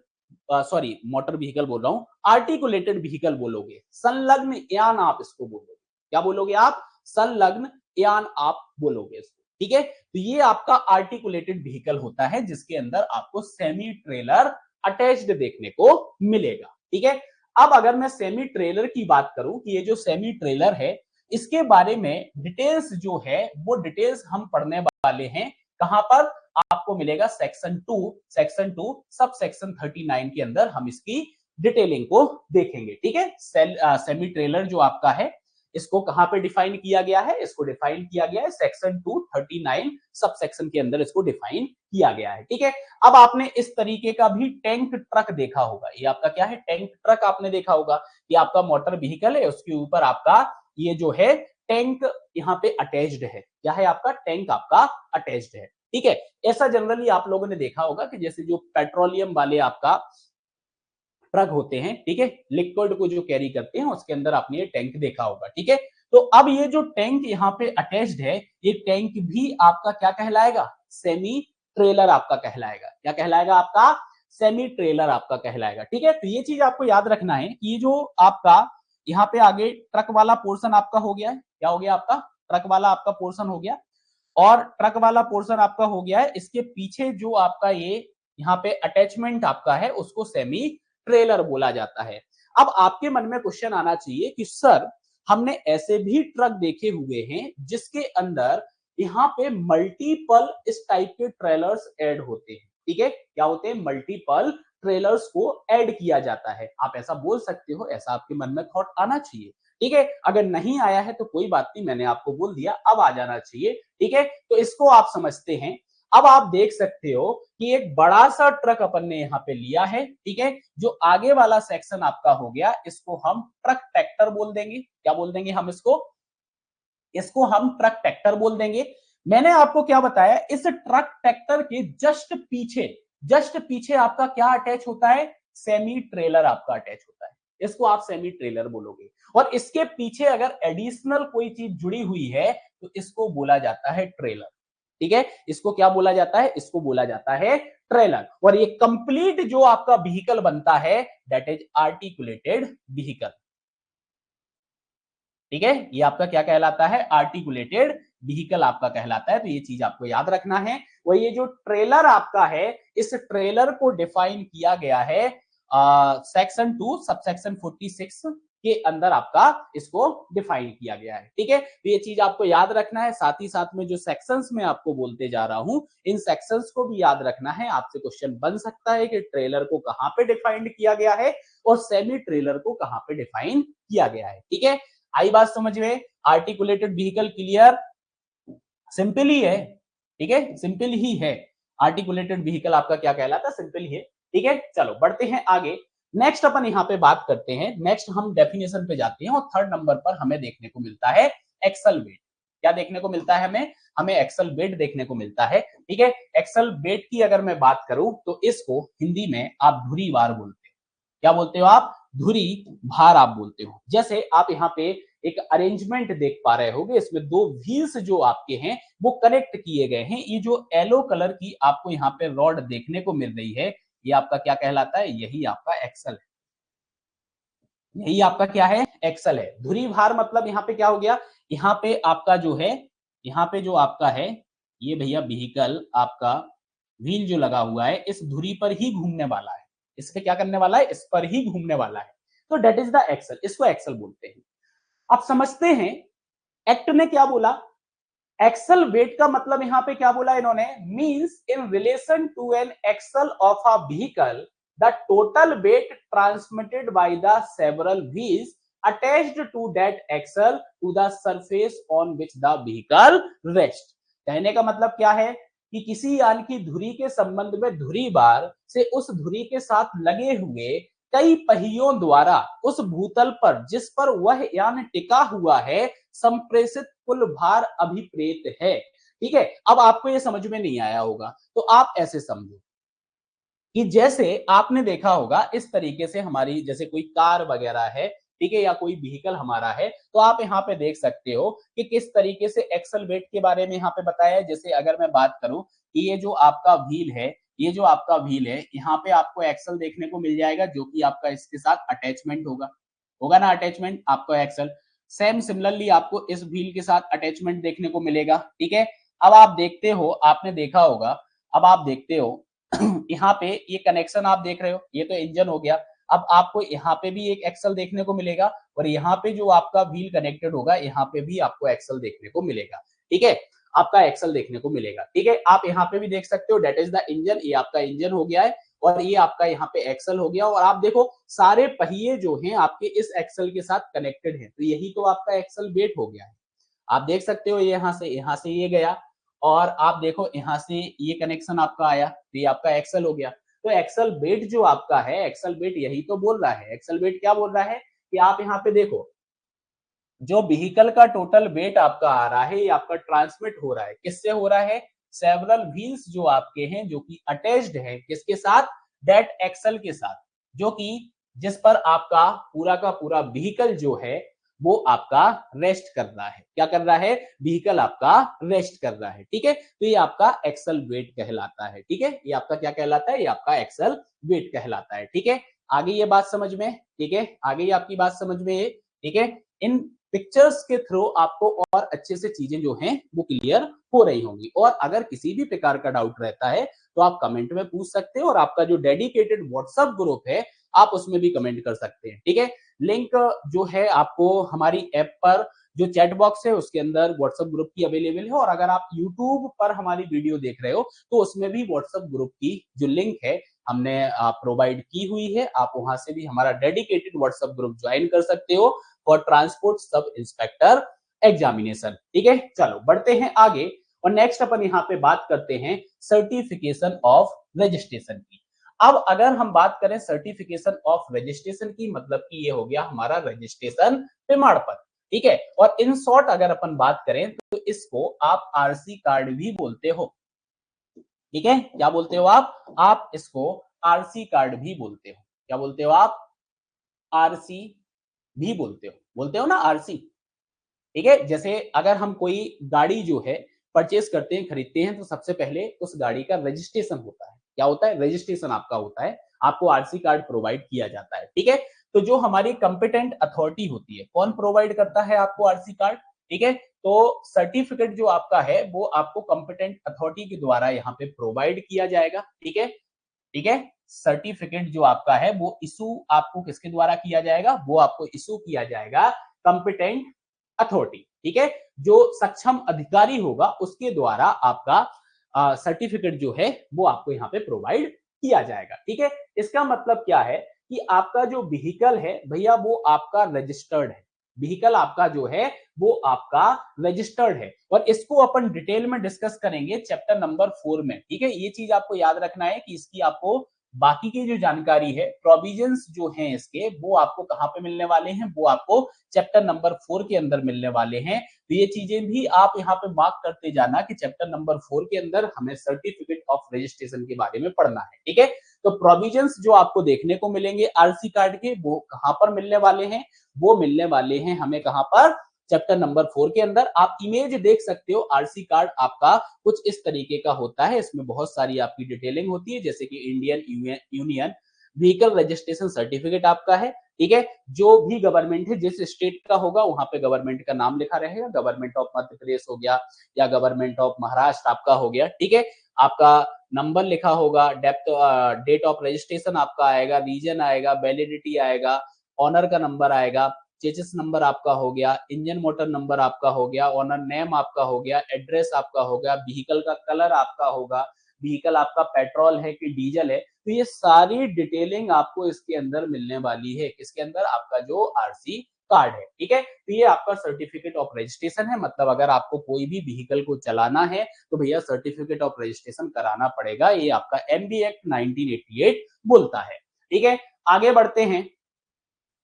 sorry motor vehicle बोल रहा हूं, आर्टिकुलेटेड व्हीकल बोलोगे, संलग्न यान आप इसको बोलोगे। क्या बोलोगे आप, संलग्न यान आप बोलोगे इसको, ठीक है। तो ये आपका आर्टिकुलेटेड व्हीकल होता है जिसके अंदर आपको सेमी ट्रेलर अटैच्ड देखने को मिलेगा, ठीक है। अब अगर मैं सेमी ट्रेलर की बात करूं कि ये जो सेमी ट्रेलर है इसके बारे में डिटेल्स जो है वो डिटेल्स हम पढ़ने वाले हैं कहां पर, आपको मिलेगा सेक्शन 2 सब सेक्शन 39 के अंदर हम इसकी डिटेलिंग को देखेंगे, ठीक है। सेमी ट्रेलर जो आपका है इसको कहां पे डिफाइन किया गया है, इसको डिफाइन किया गया है सेक्शन 239 सब सेक्शन के अंदर इसको डिफाइन किया गया है, ठीक है। अब आपने इस तरीके का भी टैंक ट्रक देखा होगा, ये आपका क्या है, टैंक ट्रक आपने देखा होगा। ये आपका मोटर व्हीकल है, उसके ऊपर आपका ये जो है टैंक यहाँ पे अटैच्ड है। क्या है आपका, टैंक आपका अटैच्ड है, ठीक है। ऐसा जनरली आप लोगों ने देखा होगा कि जैसे जो पेट्रोलियम वाले आपका ट्रक होते हैं, ठीक है, लिक्विड को जो कैरी करते हैं उसके अंदर आपने ये टैंक देखा होगा, ठीक है। तो अब ये जो टैंक यहाँ पे अटैच्ड है, ये टैंक भी आपका क्या कहलाएगा, सेमी ट्रेलर आपका कहलाएगा। क्या कहलाएगा आपका, सेमी ट्रेलर आपका कहलाएगा, ठीक है। तो ये चीज आपको याद रखना है कि ये जो आपका यहाँ पे आगे ट्रक वाला पोर्शन आपका हो गया है, क्या हो गया आपका, ट्रक वाला आपका पोर्शन हो गया, और ट्रक वाला पोर्शन आपका हो गया है, इसके पीछे जो आपका ये यहाँ पे अटैचमेंट आपका है उसको सेमी ट्रेलर बोला जाता है। अब आपके मन में क्वेश्चन आना चाहिए कि सर हमने ऐसे भी ट्रक देखे हुए हैं जिसके अंदर यहाँ पे मल्टीपल इस टाइप के ट्रेलर्स ऐड होते हैं, ठीक है, क्या होते हैं, मल्टीपल ट्रेलर्स को ऐड किया जाता है। आप ऐसा बोल सकते हो, ऐसा आपके मन में थॉट आना चाहिए, ठीक है। अगर नहीं आया है तो कोई बात नहीं, मैंने आपको बोल दिया, अब आ जाना चाहिए, ठीक है। तो इसको आप समझते हैं। अब आप देख सकते हो कि एक बड़ा सा ट्रक अपन ने यहाँ पे लिया है, ठीक है। जो आगे वाला सेक्शन आपका हो गया इसको हम ट्रक ट्रैक्टर बोल देंगे। क्या बोल देंगे हम इसको, इसको हम ट्रक ट्रैक्टर बोल देंगे। मैंने आपको क्या बताया, इस ट्रक ट्रैक्टर के जस्ट पीछे आपका क्या अटैच होता है, सेमी ट्रेलर आपका अटैच होता है। इसको आप सेमी ट्रेलर बोलोगे। और इसके पीछे अगर एडिशनल कोई चीज जुड़ी हुई है तो इसको बोला जाता है ट्रेलर, ठीक है। इसको क्या बोला जाता है, इसको बोला जाता है ट्रेलर। और ये कंप्लीट जो आपका व्हीकल बनता है दैट इज आर्टिकुलेटेड व्हीकल, ठीक है। ये आपका क्या कहलाता है, आर्टिकुलेटेड व्हीकल आपका कहलाता है। तो ये चीज आपको याद रखना है। और ये जो ट्रेलर आपका है, इस ट्रेलर को डिफाइन किया गया है सेक्शन 2 सबसेक्शन 46 के अंदर आपका इसको डिफाइन किया गया है। ठीक है, तो ये चीज आपको याद रखना है। साथ ही साथ में जो सेक्शंस में आपको बोलते जा रहा हूं, इन सेक्शंस को भी याद रखना है। आपसे क्वेश्चन बन सकता है कि ट्रेलर को कहां पे डिफाइंड किया गया है और सेमी ट्रेलर को कहां पे डिफाइन किया गया है। ठीक है, आई बात समझ में? Articulated vehicle clear? सिंपल ही है। ठीक है, सिंपल ही है। आर्टिकुलेटेड व्हीकल आपका क्या कहलाता है? सिंपल ही है। ठीक है, चलो बढ़ते हैं आगे। नेक्स्ट अपन यहां पे बात करते हैं। नेक्स्ट हम डेफिनेशन पे जाते हैं और थर्ड नंबर पर हमें देखने को मिलता है एक्सल वेट। क्या देखने को मिलता है हमें? हमें एक्सल वेट देखने को मिलता है। ठीक है, एक्सल वेट की अगर मैं बात करूं तो इसको हिंदी में आप धुरी वार बोलते हो। क्या बोलते हो आप? धुरी भार आप बोलते हो। जैसे आप यहाँ पे एक अरेंजमेंट देख पा रहे होगे, इसमें दो व्हील्स जो आपके हैं वो कनेक्ट किए गए हैं। ये जो येलो कलर की आपको यहाँ पे रॉड देखने को मिल रही है, ये आपका क्या कहलाता है? यही आपका एक्सल है। यही आपका क्या है? एक्सल है। धुरी भार मतलब यहाँ पे क्या हो गया? यहाँ पे आपका जो है, यहाँ पे जो आपका है, ये भैया व्हीकल आपका व्हील जो लगा हुआ है इस धुरी पर ही घूमने वाला है। इस पे क्या करने वाला है? इस पर ही घूमने वाला है। तो डेट इज द एक्सल, इसको एक्सल बोलते हैं। अब समझते हैं एक्ट ने क्या बोला। एक्सल वेट का मतलब यहां पे क्या बोला इन्होंने? Means in relation to an axle of a vehicle the total weight transmitted by the several wheels attached to that axle to the surface on which the vehicle rest. कहने का मतलब क्या है कि किसी यान की धुरी के संबंध में धुरी बार से उस धुरी के साथ लगे हुए कई पहियों द्वारा उस भूतल पर जिस पर वह यान टिका हुआ है संप्रेषित कुल भार अभिप्रेत है। ठीक है, अब आपको ये समझ में नहीं आया होगा तो आप ऐसे समझो कि जैसे आपने देखा होगा इस तरीके से हमारी जैसे कोई कार वगैरह है, ठीक है, या कोई व्हीकल हमारा है, तो आप यहाँ पे देख सकते हो कि किस तरीके से एक्सल वेट के बारे में यहाँ पे बताया है। जैसे अगर मैं बात करूं कि ये जो आपका व्हील है, ये जो आपका व्हील है, यहाँ पे आपको एक्सल देखने को मिल जाएगा जो कि आपका इसके साथ अटैचमेंट होगा। होगा ना अटैचमेंट आपका एक्सल। सेम सिमिलरली आपको इस व्हील के साथ अटैचमेंट देखने को मिलेगा। ठीक है, अब आप देखते हो, आपने देखा होगा, अब आप देखते हो यहाँ पे ये कनेक्शन आप देख रहे हो, ये तो इंजन हो गया। अब आपको यहाँ पे भी एक एक्सल देखने को मिलेगा और यहाँ पे जो आपका व्हील कनेक्टेड होगा यहाँ पे भी आपको एक्सल देखने को मिलेगा। ठीक है, आपका एक्सल देखने को मिलेगा। ठीक है, आप यहाँ पे भी देख सकते हो दैट इज द इंजन, ये आपका इंजन हो गया है और ये आपका यहाँ पे एक्सल हो गया। और आप देखो सारे पहिए जो हैं आपके इस एक्सल के साथ कनेक्टेड हैं, तो यही तो आपका एक्सल वेट हो गया है। आप देख सकते हो यहाँ से ये गया और आप देखो यहाँ से ये कनेक्शन आपका आया, तो ये आपका एक्सल हो गया। तो एक्सल वेट जो आपका है, एक्सल वेट यही तो बोल रहा है। एक्सल वेट क्या बोल रहा है कि आप यहाँ पे देखो जो व्हीकल का टोटल वेट आपका आ रहा है, ये आपका ट्रांसमिट हो रहा है, किससे हो रहा है? सेवरल व्हील्स जो आपके हैं जो कि अटैच्ड है किसके साथ? दैट एक्सल के साथ, जो कि जिस पर आपका पूरा का पूरा व्हीकल जो है वो आपका रेस्ट कर रहा है। क्या कर रहा है? व्हीकल आपका रेस्ट कर रहा है। ठीक है, तो ये आपका एक्सल वेट कहलाता है। ठीक है, ये आपका क्या कहलाता है? ये आपका एक्सल वेट कहलाता है। ठीक है, आगे ये बात समझ में? ठीक है, आगे ये आपकी बात समझ में है? ठीक है, इन पिक्चर्स के थ्रू आपको और अच्छे से चीजें जो हैं वो क्लियर हो रही होंगी। और अगर किसी भी प्रकार का डाउट रहता है तो आप कमेंट में पूछ सकते हो और आपका जो डेडिकेटेड व्हाट्सएप ग्रुप है आप उसमें भी कमेंट कर सकते हैं। ठीक है, लिंक जो है आपको हमारी ऐप पर जो चैट बॉक्स है उसके अंदर व्हाट्सएप ग्रुप की अवेलेबल है। और अगर आप यूट्यूब पर हमारी वीडियो देख रहे हो तो उसमें भी व्हाट्सएप ग्रुप की जो लिंक है हमने प्रोवाइड की हुई है। आप वहां से भी हमारा डेडिकेटेड व्हाट्सएप ग्रुप ज्वाइन कर सकते हो for transport sub inspector examination. ठीक है, चलो बढ़ते हैं आगे और नेक्स्ट अपन यहाँ पे बात करते हैं सर्टिफिकेशन ऑफ रजिस्ट्रेशन की। अब अगर हम बात करें सर्टिफिकेशन ऑफ रजिस्ट्रेशन की, मतलब कि ये हो गया हमारा रजिस्ट्रेशन प्रमाण पत्र। ठीक है, और इन शॉर्ट अगर अपन बात करें तो इसको आप आरसी कार्ड भी बोलते हो। ठीक है, क्या बोलते हो आप इसको आरसी कार्ड भी बोलते हो। क्या बोलते हो आप? आरसी भी बोलते हो ना आरसी। ठीक है, जैसे अगर हम कोई गाड़ी जो है परचेस करते हैं, खरीदते हैं, तो सबसे पहले उस गाड़ी का रजिस्ट्रेशन होता है। क्या होता है? रजिस्ट्रेशन आपका होता है, आपको आरसी कार्ड प्रोवाइड किया जाता है। ठीक है, तो जो हमारी कंपिटेंट अथॉरिटी होती है, कौन प्रोवाइड करता है आपको आरसी कार्ड? ठीक है। तो सर्टिफिकेट जो आपका है वो आपको कॉम्पिटेंट अथॉरिटी के द्वारा यहाँ पे प्रोवाइड किया जाएगा, ठीक है, ठीक है। सर्टिफिकेट जो आपका है वो इशू आपको किसके द्वारा किया जाएगा, वो आपको इशू किया जाएगा कॉम्पिटेंट अथॉरिटी, ठीक है, जो सक्षम अधिकारी होगा उसके द्वारा आपका सर्टिफिकेट जो है वो आपको यहाँ पे प्रोवाइड किया जाएगा, ठीक है। इसका मतलब क्या है कि आपका जो व्हीकल है भैया वो आपका रजिस्टर्ड है, व्हीकल आपका जो है वो आपका रजिस्टर्ड है, और इसको अपन डिटेल में डिस्कस करेंगे चैप्टर नंबर 4 में, ठीक है। ये चीज आपको याद रखना है कि इसकी आपको बाकी की जो जानकारी है, प्रोविजंस जो हैं इसके, वो आपको कहां पे मिलने वाले हैं, वो आपको चैप्टर नंबर 4 के अंदर मिलने वाले हैं। तो ये चीजें भी आप यहाँ पे मार्क करते जाना कि चैप्टर नंबर 4 के अंदर हमें सर्टिफिकेट ऑफ रजिस्ट्रेशन के बारे में पढ़ना है, ठीक है। तो प्रोविजंस जो आपको देखने को मिलेंगे आरसी कार्ड के, वो कहां पर मिलने वाले हैं, वो मिलने वाले हैं हमें कहां पर, चैप्टर नंबर 4 के अंदर। आप इमेज देख सकते हो, आरसी कार्ड आपका कुछ इस तरीके का होता है, इसमें बहुत सारी आपकी डिटेलिंग होती है, जैसे कि Indian union vehicle registration certificate आपका है, ठीक है। जो भी गवर्नमेंट है, जिस स्टेट का होगा वहां पे गवर्नमेंट का नाम लिखा रहेगा, गवर्नमेंट ऑफ मध्य प्रदेश हो गया या गवर्नमेंट ऑफ महाराष्ट्र आपका हो गया, ठीक है। आपका नंबर लिखा होगा, डेप्थ डेट ऑफ रजिस्ट्रेशन आपका आएगा, रीजन आएगा, वैलिडिटी आएगा, ऑनर का नंबर आएगा, चेसिस नंबर आपका हो गया, इंजन मोटर नंबर आपका हो गया, ओनर नेम आपका हो गया, एड्रेस आपका हो गया, व्हीकल का कलर आपका होगा, व्हीकल आपका पेट्रोल है कि डीजल है, तो ये सारी डिटेलिंग आपको इसके अंदर मिलने वाली है, इसके अंदर आपका जो आरसी कार्ड है, ठीक है। तो ये आपका सर्टिफिकेट ऑफ रजिस्ट्रेशन है, मतलब अगर आपको कोई भी व्हीकल को चलाना है तो भैया सर्टिफिकेट ऑफ रजिस्ट्रेशन कराना पड़ेगा, ये आपका एमबी एक्ट 1988 बोलता है, ठीक है। आगे बढ़ते हैं,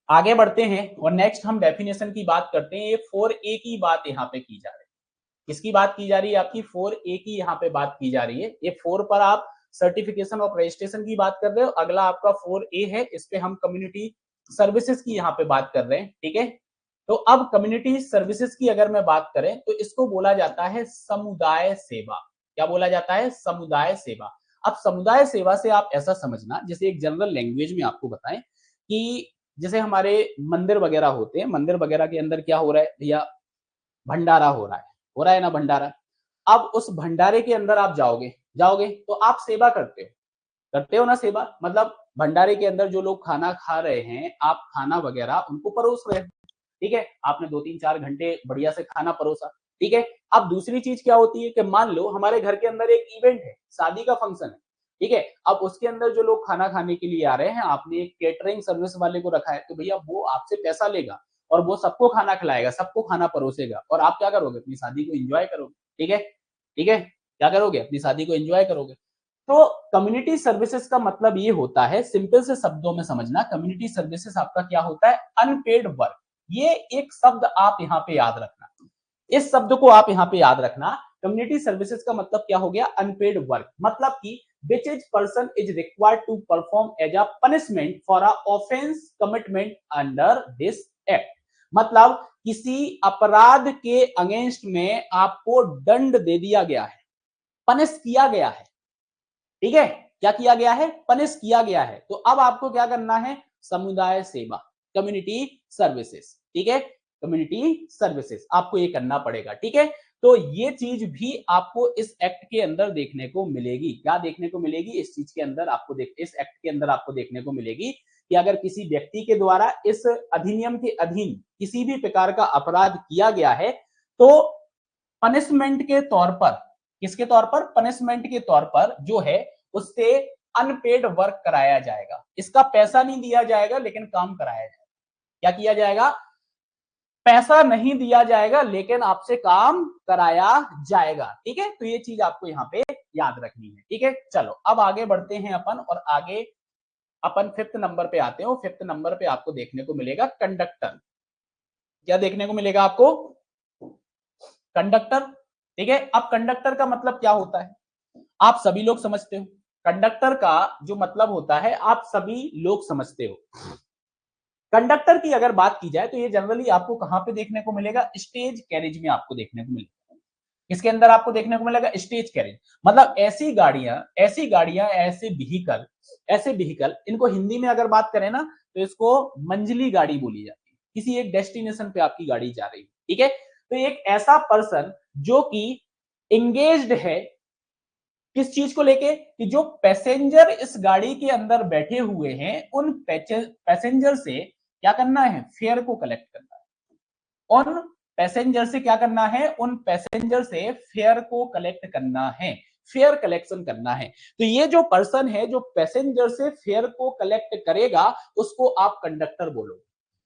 आगे बढ़ते हैं और नेक्स्ट हम डेफिनेशन की बात करते हैं। ये 4A की बात यहाँ पे की जा रही है, किसकी बात की जा रही है, आपकी 4A की यहाँ पे बात की जा रही है। ये 4 पर आप सर्टिफिकेशन ऑफ रजिस्ट्रेशन की बात कर रहे हो, अगला आपका 4A है, इस पे हम कम्युनिटी सर्विसेज की यहाँ पे बात कर रहे हैं, ठीक है। तो अब कम्युनिटी सर्विसेज की अगर मैं बात करें तो इसको बोला जाता है समुदाय सेवा। क्या बोला जाता है, समुदाय सेवा। अब समुदाय सेवा से आप ऐसा समझना, जैसे एक जनरल लैंग्वेज में आपको बताएं कि जैसे हमारे मंदिर वगैरह होते हैं, मंदिर वगैरह के अंदर क्या हो रहा है भैया, भंडारा हो रहा है ना भंडारा। अब उस भंडारे के अंदर आप जाओगे, जाओगे तो आप सेवा करते हो ना सेवा, मतलब भंडारे के अंदर जो लोग खाना खा रहे हैं, आप खाना वगैरह उनको परोस रहे हैं, ठीक है। आपने 2-3-4 घंटे बढ़िया से खाना परोसा, ठीक है। अब दूसरी चीज क्या होती है कि मान लो हमारे घर के अंदर एक इवेंट है, शादी का फंक्शन है, ठीक है। अब उसके अंदर जो लोग खाना खाने के लिए आ रहे हैं, आपने एक केटरिंग सर्विस वाले को रखा है, तो भैया वो आपसे पैसा लेगा और वो सबको खाना खिलाएगा, सबको खाना परोसेगा, और आप क्या करोगे, अपनी शादी को एंजॉय करोगे, ठीक है, ठीक है। क्या करोगे, अपनी शादी को एंजॉय करोगे। तो कम्युनिटी सर्विसेज का मतलब ये होता है, सिंपल से शब्दों में समझना, कम्युनिटी सर्विसेज आपका क्या होता है, अनपेड वर्क। ये एक शब्द आप यहाँ पे याद रखना, इस शब्द को आप यहाँ पे याद रखना। कम्युनिटी सर्विसेज का मतलब क्या हो गया, अनपेड वर्क, मतलब कि which is person is required to perform as a punishment for a offense commitment under this act। मतलब किसी अपराध के अगेंस्ट में आपको दंड दे दिया गया है, पनिश किया गया है, ठीक है। क्या किया गया है, पनिश किया गया है। तो अब आपको क्या करना है, समुदाय सेवा, कम्युनिटी सर्विसेज, ठीक है, कम्युनिटी सर्विसेज आपको ये करना पड़ेगा, ठीक है। तो ये चीज भी आपको इस एक्ट के अंदर देखने को मिलेगी। क्या देखने को मिलेगी, इस चीज के अंदर आपको इस एक्ट के अंदर आपको देखने को मिलेगी कि अगर किसी व्यक्ति के द्वारा इस अधिनियम के अधीन किसी भी प्रकार का अपराध किया गया है, तो पनिशमेंट के तौर पर, किसके तौर पर, पनिशमेंट के तौर पर जो है उससे अनपेड वर्क कराया जाएगा। इसका पैसा नहीं दिया जाएगा लेकिन काम कराया जाएगा। क्या किया जाएगा, पैसा नहीं दिया जाएगा लेकिन आपसे काम कराया जाएगा, ठीक है। तो ये चीज आपको यहाँ पे याद रखनी है, ठीक है। चलो अब आगे बढ़ते हैं अपन, और आगे अपन 5th नंबर पे आते हैं। 5th नंबर पे आपको देखने को मिलेगा कंडक्टर। क्या देखने को मिलेगा आपको, कंडक्टर, ठीक है। अब कंडक्टर का मतलब क्या होता है, आप सभी लोग समझते हो। कंडक्टर का जो मतलब होता है आप सभी लोग समझते हो। कंडक्टर की अगर बात की जाए तो ये जनरली आपको कहां पे देखने को मिलेगा, स्टेज कैरेज में आपको देखने को मिलेगा। इसके अंदर आपको देखने को मिलेगा स्टेज कैरेज, मतलब ऐसी गाड़ियां ऐसे व्हीकल, इनको हिंदी में अगर बात करें ना तो इसको मंजिली गाड़ी बोली जाती है। किसी एक डेस्टिनेशन पे आपकी गाड़ी जा रही है, ठीक है। तो एक ऐसा पर्सन जो कि एंगेज्ड है किस चीज को लेके कि जो पैसेंजर इस गाड़ी के अंदर बैठे हुए हैं उन पैसेंजर से क्या करना है, फेयर को कलेक्ट करना है। उन पैसेंजर से क्या करना है, उन पैसेंजर से फेयर को कलेक्ट करना है, फेयर कलेक्शन करना है। तो ये जो पर्सन है जो पैसेंजर से फेयर को कलेक्ट करेगा उसको आप कंडक्टर बोलो,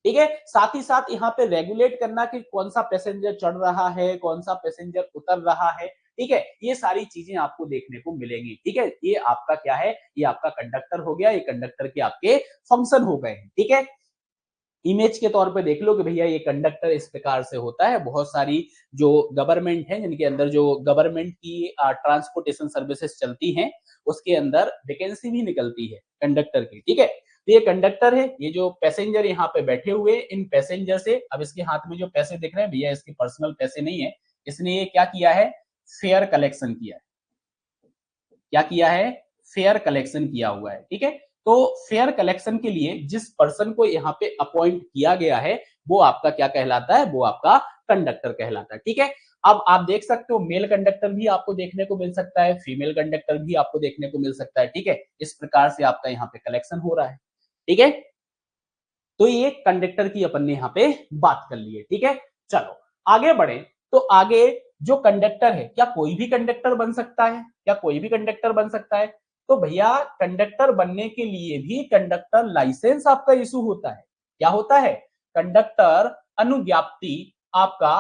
ठीक है। साथ ही साथ यहाँ पे रेगुलेट करना कि कौन सा पैसेंजर चढ़ रहा है, कौन सा पैसेंजर उतर रहा है, ठीक है। ये सारी चीजें आपको देखने को मिलेंगी, ठीक है। ये आपका क्या है, ये आपका कंडक्टर हो गया, ये कंडक्टर के आपके फंक्शन हो गए हैं, ठीक है। इमेज के तौर पे देख लो कि भैया ये कंडक्टर इस प्रकार से होता है। बहुत सारी जो गवर्नमेंट है जिनके अंदर जो गवर्नमेंट की ट्रांसपोर्टेशन सर्विसेज चलती हैं उसके अंदर वैकेंसी भी निकलती है कंडक्टर की, ठीक है। तो ये कंडक्टर है, ये जो पैसेंजर यहाँ पे बैठे हुए इन पैसेंजर से, अब इसके हाथ में जो पैसे दिख रहे हैं भैया इसके पर्सनल पैसे नहीं है, इसने ये क्या किया है, फेयर कलेक्शन किया है। क्या किया है, फेयर कलेक्शन किया हुआ है, ठीक है। तो फेयर कलेक्शन के लिए जिस पर्सन को यहाँ पे अपॉइंट किया गया है वो आपका क्या कहलाता है, वो आपका कंडक्टर कहलाता है, ठीक है। अब आप देख सकते हो मेल कंडक्टर भी आपको देखने को मिल सकता है, फीमेल कंडक्टर भी आपको देखने को मिल सकता है, ठीक है। इस प्रकार से आपका यहाँ पे कलेक्शन हो रहा है, ठीक है। तो ये कंडक्टर की अपन ने यहाँ पे बात कर ली है, ठीक है। चलो आगे बढ़े। तो आगे जो कंडक्टर है, क्या कोई भी कंडक्टर बन सकता है, क्या कोई भी कंडक्टर बन सकता है? तो भैया कंडक्टर बनने के लिए भी कंडक्टर लाइसेंस आपका इशू होता है। क्या होता है, कंडक्टर अनुज्ञप्ति आपका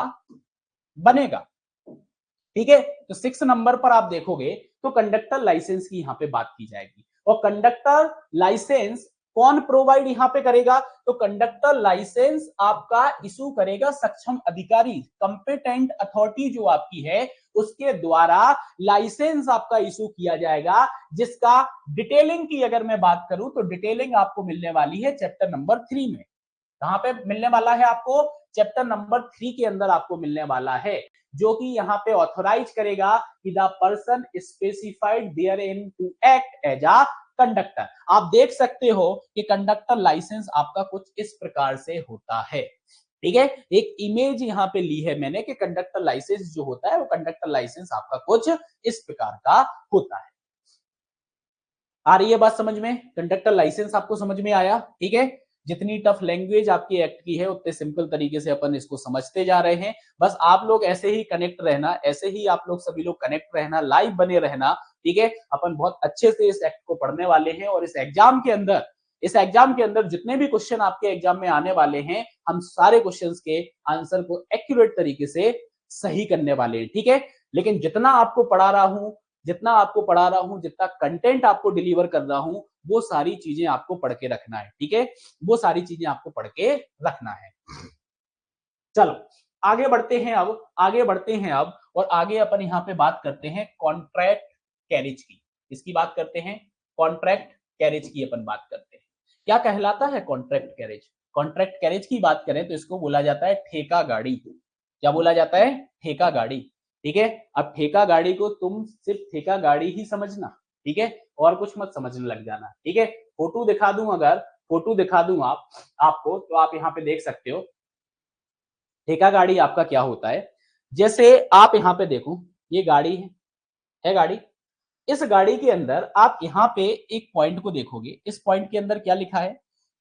बनेगा, ठीक है। तो 6 नंबर पर आप देखोगे तो कंडक्टर लाइसेंस की यहाँ पे बात की जाएगी। और कंडक्टर लाइसेंस कौन प्रोवाइड यहाँ पे करेगा, तो कंडक्टर लाइसेंस आपका इशू करेगा सक्षम अधिकारी, कंपिटेंट अथॉरिटी जो आपकी है उसके द्वारा लाइसेंस आपका इशू किया जाएगा, जिसका डिटेलिंग की अगर मैं बात करूं तो डिटेलिंग आपको मिलने वाली है चैप्टर नंबर 3 में। कहां पे मिलने वाला है आपको, चैप्टर नंबर 3 के अंदर आपको मिलने वाला है, जो कि यहाँ पे ऑथोराइज करेगा कि the person specified therein to act as a conductor. आप देख सकते हो कि कंडक्टर लाइसेंस आपका कुछ इस प्रकार से होता है, ठीक है। एक इमेज यहाँ पे ली है मैंने कि कंडक्टर लाइसेंस जो होता है वो कंडक्टर लाइसेंस आपका कुछ इस प्रकार का होता है। आ रही है बात समझ में, कंडक्टर लाइसेंस आपको समझ में आया, ठीक है। जितनी टफ लैंग्वेज आपकी एक्ट की है उतने सिंपल तरीके से अपन इसको समझते जा रहे हैं। बस आप लोग ऐसे ही कनेक्ट रहना, ऐसे ही आप लोग सभी लोग कनेक्ट रहना, लाइव बने रहना, ठीक है। अपन बहुत अच्छे से इस एक्ट को पढ़ने वाले हैं और इस एग्जाम के अंदर जितने भी क्वेश्चन आपके एग्जाम में आने वाले हैं हम सारे क्वेश्चंस के आंसर को एक्यूरेट तरीके से सही करने वाले हैं, ठीक है। लेकिन जितना आपको पढ़ा रहा हूं, जितना कंटेंट आपको डिलीवर कर रहा हूं, वो सारी चीजें आपको पढ़ के रखना है, ठीक है। वो सारी चीजें आपको पढ़ के रखना है। चलो आगे बढ़ते हैं अब और आगे अपन यहाँ पे बात करते हैं कॉन्ट्रैक्ट कैरेज की। इसकी बात करते हैं, कॉन्ट्रैक्ट कैरेज की अपन बात करते हैं। क्या कहलाता है कॉन्ट्रैक्ट कैरेज? कॉन्ट्रैक्ट कैरेज की बात करें तो इसको बोला जाता है ठेका गाड़ी। क्या बोला जाता है? ठेका गाड़ी, ठीक है। अब ठेका गाड़ी को तुम सिर्फ ठेका गाड़ी ही समझना, ठीक है, और कुछ मत समझने लग जाना, ठीक है। फोटो दिखा दूं, अगर फोटो दिखा दूं आपको तो आप यहाँ पे देख सकते हो ठेका गाड़ी आपका क्या होता है। जैसे आप यहाँ पे देखो, ये गाड़ी है गाड़ी। इस गाड़ी के अंदर आप यहाँ पे एक पॉइंट को देखोगे, इस पॉइंट के अंदर क्या लिखा है,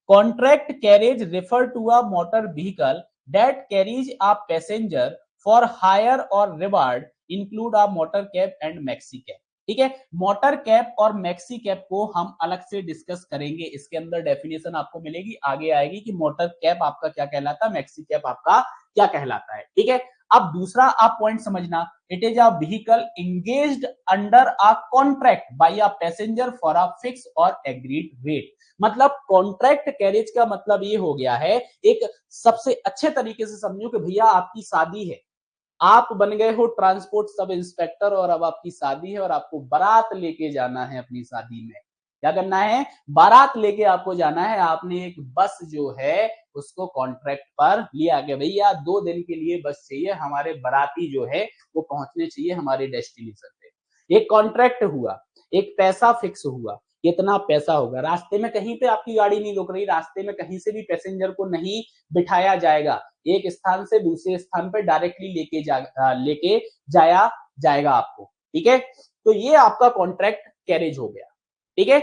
contract carriage refer to a motor vehicle that carries a passenger for hire or reward include a motor cab and maxi cab, ठीक है। मोटर कैब और मैक्सी कैब को हम अलग से डिस्कस करेंगे, इसके अंदर डेफिनेशन आपको मिलेगी, आगे आएगी कि मोटर कैब आपका क्या कहलाता है, मैक्सी कैब आपका क्या कहलाता है, ठीक है। अब दूसरा आप पॉइंट समझना, it is a vehicle engaged under a contract by a passenger for a fix और एग्रीड रेट। मतलब कॉन्ट्रैक्ट कैरेज का मतलब ये हो गया है, एक सबसे अच्छे तरीके से समझो कि भैया आपकी शादी है, आप बन गए हो ट्रांसपोर्ट सब इंस्पेक्टर और अब आपकी शादी है और आपको बारात लेके जाना है अपनी शादी में। क्या करना है? बारात लेके आपको जाना है। आपने एक बस जो है उसको कॉन्ट्रैक्ट पर लिया कि भैया 2 दिन के लिए बस चाहिए, हमारे बाराती जो है वो पहुंचने चाहिए हमारे डेस्टिनेशन पे। एक कॉन्ट्रैक्ट हुआ, एक पैसा फिक्स हुआ, कितना पैसा होगा। रास्ते में कहीं पे आपकी गाड़ी नहीं रुक रही, रास्ते में कहीं से भी पैसेंजर को नहीं बिठाया जाएगा, एक स्थान से दूसरे स्थान पर डायरेक्टली लेके जाया जाएगा आपको, ठीक है। तो ये आपका कॉन्ट्रैक्ट कैरेज हो गया, ठीक है,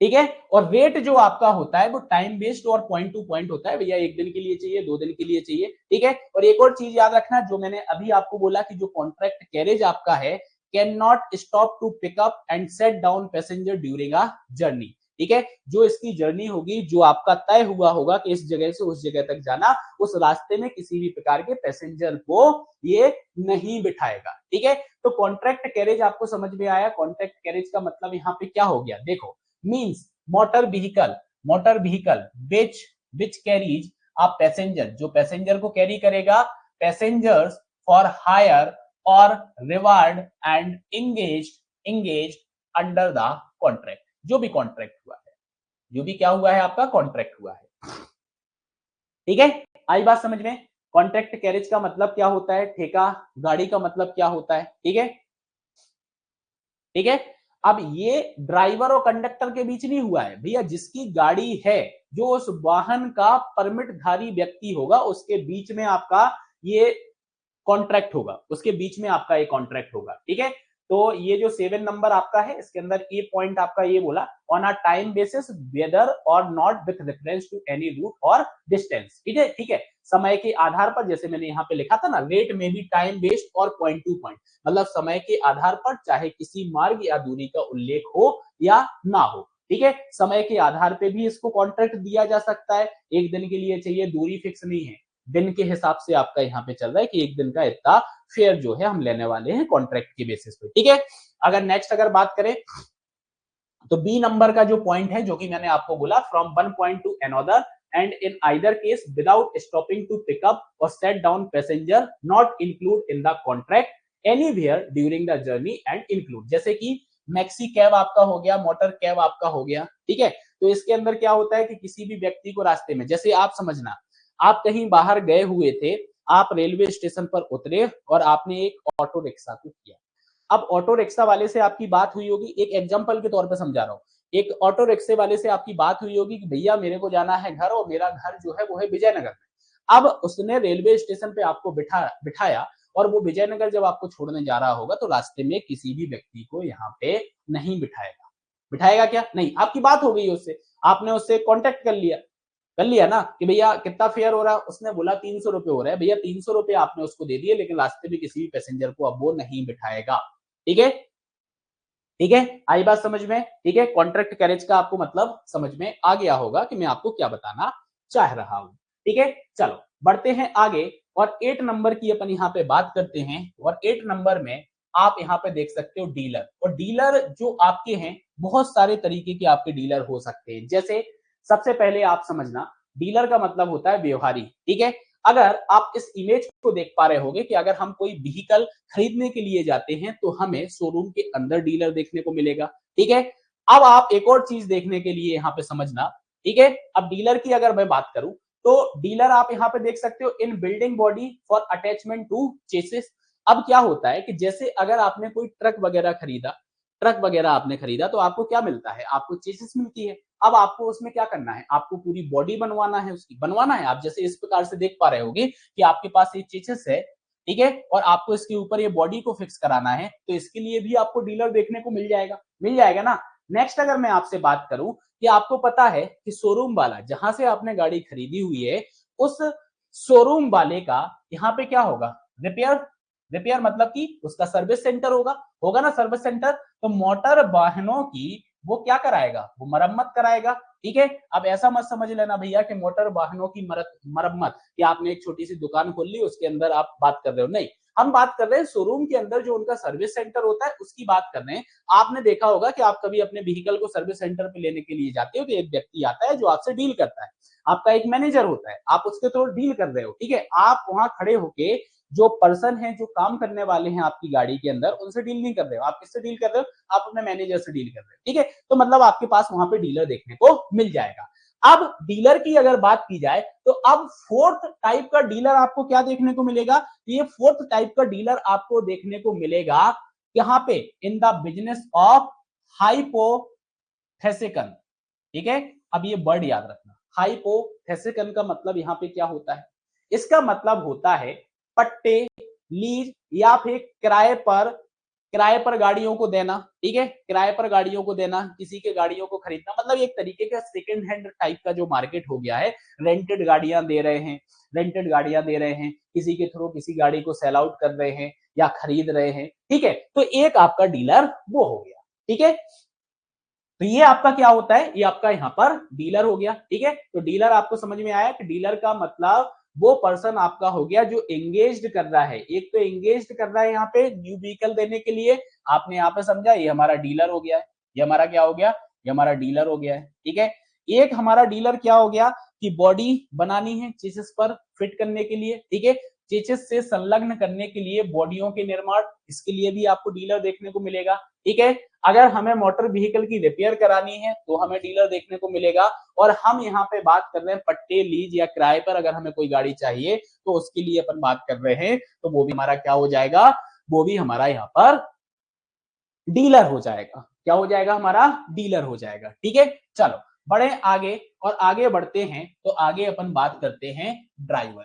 ठीक है। और रेट जो आपका होता है वो टाइम बेस्ड और पॉइंट टू पॉइंट होता है, भैया 1 दिन के लिए चाहिए, 2 दिन के लिए चाहिए, ठीक है। और एक और चीज याद रखना, जो मैंने अभी आपको बोला कि जो कॉन्ट्रैक्ट कैरेज आपका है, can not stop to pick up and set down passenger during a journey, ठीक है। जो इसकी जर्नी होगी, जो आपका तय हुआ होगा कि इस जगह से उस जगह तक जाना, उस रास्ते में किसी भी प्रकार के पैसेंजर को ये नहीं बिठाएगा, ठीक है। तो कॉन्ट्रैक्ट कैरेज आपको समझ में आया। कॉन्ट्रैक्ट कैरेज का मतलब यहाँ पे क्या हो गया, देखो, means motor vehicle which carries a passenger, जो पैसेंजर को कैरी करेगा, passengers for hire or reward and engaged under the contract, जो भी कॉन्ट्रैक्ट हुआ है, जो भी क्या हुआ है, आपका कॉन्ट्रैक्ट हुआ है, ठीक है। आई बात समझ में। कॉन्ट्रैक्ट कैरेज का मतलब क्या होता है, ठेका गाड़ी का मतलब क्या होता है, ठीक है, ठीक है। अब ये ड्राइवर और कंडक्टर के बीच नहीं हुआ है भैया, जिसकी गाड़ी है, जो उस वाहन का परमिट धारी व्यक्ति होगा, उसके बीच में आपका ये कॉन्ट्रैक्ट होगा, उसके बीच में आपका ये कॉन्ट्रैक्ट होगा, ठीक है। तो ये जो 7 नंबर आपका है, इसके अंदर ए पॉइंट आपका ये बोला, on a time basis whether or not with reference to any route or distance, ठीक है, ठीक है। समय के आधार पर, जैसे मैंने यहाँ पे लिखा था ना, रेट में भी टाइम बेस्ड और पॉइंट टू पॉइंट, मतलब समय के आधार पर, चाहे किसी मार्ग या दूरी का उल्लेख हो या ना हो, ठीक है। समय के आधार पे भी इसको कॉन्ट्रैक्ट दिया जा सकता है, 1 दिन के लिए चाहिए, दूरी फिक्स नहीं है, दिन के हिसाब से आपका यहाँ पे चल रहा है कि 1 दिन का इतना फेयर जो है हम लेने वाले हैं कॉन्ट्रैक्ट के बेसिस पे, ठीक है। अगर नेक्स्ट अगर बात करें, तो बी नंबर का जो पॉइंट है, जो कि मैंने आपको बोला, from one point to another and in either case without stopping to pick up or set down passenger not include in the contract anywhere during the journey and include, जैसे कि मैक्सी कैब आपका हो गया, motor cab आपका हो गया, ठीक है। तो इसके अंदर क्या होता है कि किसी भी व्यक्ति को रास्ते में, जैसे आप समझना, आप कहीं बाहर गए हुए थे, आप रेलवे स्टेशन पर उतरे और आपने एक ऑटो रिक्शा को किया। अब ऑटो रिक्शा वाले से आपकी बात हुई होगी, एक एग्जांपल के तौर पे समझा रहा हूँ, एक ऑटो रिक्शे वाले से आपकी बात हुई होगी कि भैया मेरे को जाना है घर, और मेरा घर जो है वो है विजयनगर में। अब उसने रेलवे स्टेशन पे आपको बिठाया, और वो विजयनगर जब आपको छोड़ने जा रहा होगा, तो रास्ते में किसी भी व्यक्ति को यहाँ पे नहीं बिठाएगा। बिठाएगा क्या, नहीं, आपकी बात हो गई उससे, आपने उससे कॉन्टेक्ट कर लिया ना कि भैया कितना फेयर हो रहा है, उसने बोला 300 रुपए हो रहा है, भैया 300 रुपए आपने उसको दे दिए, लेकिन रास्ते में किसी भी पैसेंजर को अब वो नहीं बिठाएगा, ठीक है, ठीक है। आई बात समझ में, ठीक है। कॉन्ट्रैक्ट कैरेज का आपको मतलब समझ में आ गया होगा कि मैं आपको क्या बताना चाह रहा हूं, ठीक है। चलो बढ़ते हैं आगे, और 8 नंबर की अपन यहाँ पे बात करते हैं। और 8 नंबर में आप यहाँ पे देख सकते हो डीलर, और डीलर जो आपके हैं, बहुत सारे तरीके के आपके डीलर हो सकते हैं। जैसे सबसे पहले आप समझना, डीलर का मतलब होता है व्यवहारी, ठीक है। अगर आप इस इमेज को देख पा रहे होगे कि अगर हम कोई व्हीकल खरीदने के लिए जाते हैं, तो हमें शोरूम के अंदर डीलर देखने को मिलेगा, ठीक है। अब आप एक और चीज देखने के लिए यहाँ पे समझना, ठीक है। अब डीलर की अगर मैं बात करूं, तो डीलर आप यहाँ पे देख सकते हो, in building body for attachment to chassis. अब क्या होता है कि जैसे अगर आपने कोई ट्रक वगैरह आपने खरीदा, तो आपको क्या मिलता है, आपको चेसिस मिलती है। अब आपको उसमें क्या करना है, आपको पूरी बॉडी बनवाना है, उसकी बनवाना है। आप जैसे इस प्रकार से देख पा रहे होगे कि आपके पास ये चेसिस है, ठीक है, और आपको इसके ऊपर ये बॉडी को फिक्स कराना है, तो इसके लिए भी आपको डीलर देखने को मिल जाएगा ना। नेक्स्ट अगर मैं आपसे बात करूं कि आपको पता है कि शोरूम वाला, जहां से आपने गाड़ी खरीदी हुई है, उस शोरूम वाले का यहाँ पे क्या होगा, रिपेयर। रिपेयर मतलब कि उसका सर्विस सेंटर होगा ना, सर्विस सेंटर। तो मोटर वाहनों की वो क्या कराएगा, वो मरम्मत कराएगा, ठीक है। अब ऐसा मत समझ लेना भैया कि मोटर वाहनों की मरम्मत, कि आपने एक छोटी सी दुकान खोल ली, उसके अंदर आप बात कर रहे हो, नहीं, हम बात कर रहे हैं शोरूम के अंदर जो उनका सर्विस सेंटर होता है, उसकी बात कर रहे हैं। आपने देखा होगा कि आप कभी अपने व्हीकल को सर्विस सेंटर पे लेने के लिए जाते हो, तो एक व्यक्ति आता है जो आपसे डील करता है, आपका एक मैनेजर होता है, आप उसके थ्रू डील कर रहे हो, ठीक है। आप वहां खड़े होके जो पर्सन है, जो काम करने वाले हैं आपकी गाड़ी के अंदर, उनसे डील नहीं कर रहे हो, आप किससे डील कर रहे हो, आप अपने मैनेजर से डील कर रहे हो, ठीक है। तो मतलब आपके पास वहां पे डीलर देखने को मिल जाएगा। अब डीलर की अगर बात की जाए, तो अब फोर्थ टाइप का डीलर आपको क्या देखने को मिलेगा, ये फोर्थ टाइप का डीलर आपको देखने को मिलेगा यहाँ पे, इन द बिजनेस ऑफ हाइपोथेसिकन, ठीक है। अब ये वर्ड याद रखना, हाइपोथेसिकन का मतलब यहाँ पे क्या होता है, इसका मतलब होता है पट्टे, लीज या फिर किराए पर गाड़ियों को देना, ठीक है, किराए पर गाड़ियों को देना, किसी के गाड़ियों को खरीदना, मतलब एक तरीके का सेकंड हैंड टाइप का जो मार्केट हो गया है, रेंटेड गाड़ियां दे रहे हैं, रेंटेड गाड़ियां दे रहे हैं, किसी के थ्रू किसी गाड़ी को सेल आउट कर रहे हैं या खरीद रहे हैं, ठीक है। तो एक आपका डीलर वो हो गया, ठीक है। तो ये आपका क्या होता है, ये आपका यहाँ पर डीलर हो गया, ठीक है। तो डीलर आपको समझ में आया कि डीलर का मतलब वो पर्सन आपका हो गया जो एंगेज्ड कर रहा है, एक तो एंगेज्ड कर रहा है यहाँ पे न्यू व्हीकल देने के लिए, आपने यहाँ पे समझा, ये हमारा डीलर हो गया है, ये हमारा क्या हो गया, ये हमारा डीलर हो गया है, ठीक है। एक हमारा डीलर क्या हो गया कि बॉडी बनानी है चेसिस पर फिट करने के लिए, ठीक है, चेसिस से संलग्न करने के लिए बॉडियों के निर्माण, इसके लिए भी आपको डीलर देखने को मिलेगा, ठीक है। अगर हमें मोटर व्हीकल की रिपेयर करानी है तो हमें डीलर देखने को मिलेगा, और हम यहाँ पे बात कर रहे हैं पट्टे, लीज या किराए पर अगर हमें कोई गाड़ी चाहिए तो उसके लिए अपन बात कर रहे हैं, तो वो भी हमारा क्या हो जाएगा, वो भी हमारा यहाँ पर डीलर हो जाएगा, क्या हो जाएगा, हमारा डीलर हो जाएगा, ठीक है। चलो बढ़े आगे, और आगे बढ़ते हैं तो आगे अपन बात करते हैं ड्राइवर,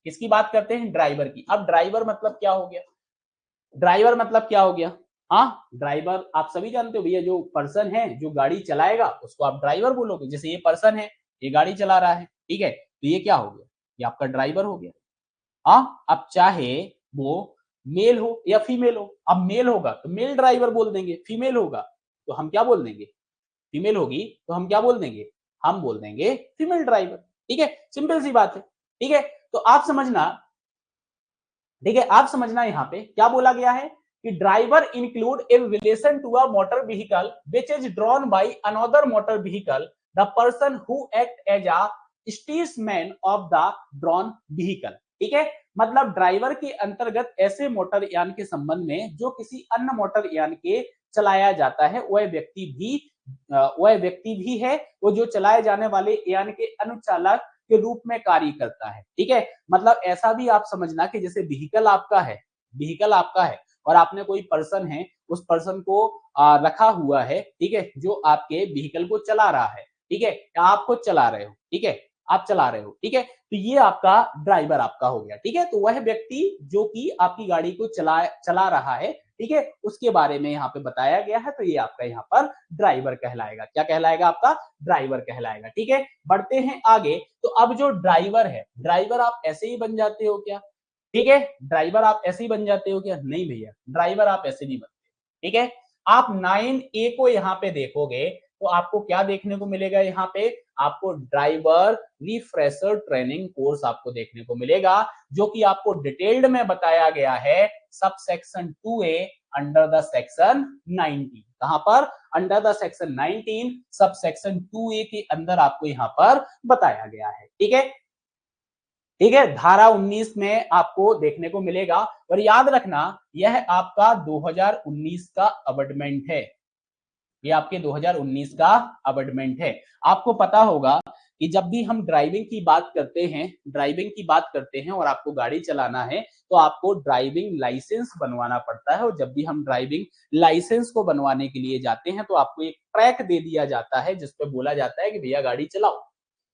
किसकी बात करते हैं, ड्राइवर की। अब ड्राइवर मतलब क्या हो गया, ड्राइवर मतलब क्या हो गया, हाँ ड्राइवर आप सभी जानते हो भैया, जो पर्सन है जो गाड़ी चलाएगा उसको आप ड्राइवर बोलोगे, जैसे ये पर्सन है, ये गाड़ी चला रहा है, ठीक है, तो ये क्या हो गया, ये आपका ड्राइवर हो गया। हाँ, अब चाहे वो मेल हो या फीमेल हो, अब मेल होगा तो मेल ड्राइवर बोल देंगे, फीमेल होगा तो हम क्या बोल देंगे, फीमेल होगी तो हम क्या बोल देंगे, हम बोल देंगे फीमेल ड्राइवर, ठीक है, सिंपल सी बात है, ठीक है। तो आप समझना, ठीक है, आप समझना यहाँ पे क्या बोला गया है कि driver include in relation to a motor vehicle which is drawn by another motor vehicle the person who act as a steersman of the drawn vehicle, ठीक है। मतलब ड्राइवर के अंतर्गत ऐसे मोटर यान के संबंध में जो किसी अन्य मोटर यान के चलाया जाता है, वह व्यक्ति भी है, वो जो चलाए जाने वाले यान के अनुचालक के रूप में कार्य करता है, ठीक है। मतलब ऐसा भी आप समझना कि जैसे व्हीकल आपका है, व्हीकल आपका है और आपने कोई पर्सन है, उस पर्सन को रखा हुआ है, ठीक है, जो आपके व्हीकल को चला रहा है, ठीक है, या आप खुद चला रहे हो, ठीक है, आप चला रहे हो, ठीक है, तो ये आपका ड्राइवर आपका हो गया, ठीक है। तो वह व्यक्ति जो कि आपकी गाड़ी को चला रहा है, ठीक है, उसके बारे में यहाँ पे बताया गया है, तो ये आपका यहाँ पर ड्राइवर कहलाएगा, क्या कहलाएगा, आपका ड्राइवर कहलाएगा, ठीक है। बढ़ते हैं आगे, तो अब जो ड्राइवर है, ड्राइवर आप ऐसे ही बन जाते हो क्या, ठीक है, ड्राइवर आप ऐसे ही बन जाते हो क्या, नहीं भैया, ड्राइवर आप ऐसे नहीं बनते, ठीक है। आप 9A को यहाँ पे देखोगे तो आपको क्या देखने को मिलेगा, यहाँ पे आपको ड्राइवर रिफ्रेशर ट्रेनिंग कोर्स आपको देखने को मिलेगा, जो कि आपको डिटेल्ड में बताया गया है sub section 2A under the section 19, कहां पर, under the section 19 sub section 2A के अंदर आपको यहाँ पर बताया गया है, ठीक है, ठीक है। धारा 19 में आपको देखने को मिलेगा, और याद रखना यह आपका 2019 का अबेटमेंट है, ये आपके 2019 का अबेटमेंट है। आपको पता होगा कि जब भी हम ड्राइविंग की बात करते हैं, ड्राइविंग की बात करते हैं और आपको गाड़ी चलाना है तो आपको ड्राइविंग लाइसेंस बनवाना पड़ता है, और जब भी हम ड्राइविंग लाइसेंस को बनवाने के लिए जाते हैं तो आपको एक ट्रैक दे दिया जाता है जिसपे बोला जाता है कि भैया गाड़ी चलाओ,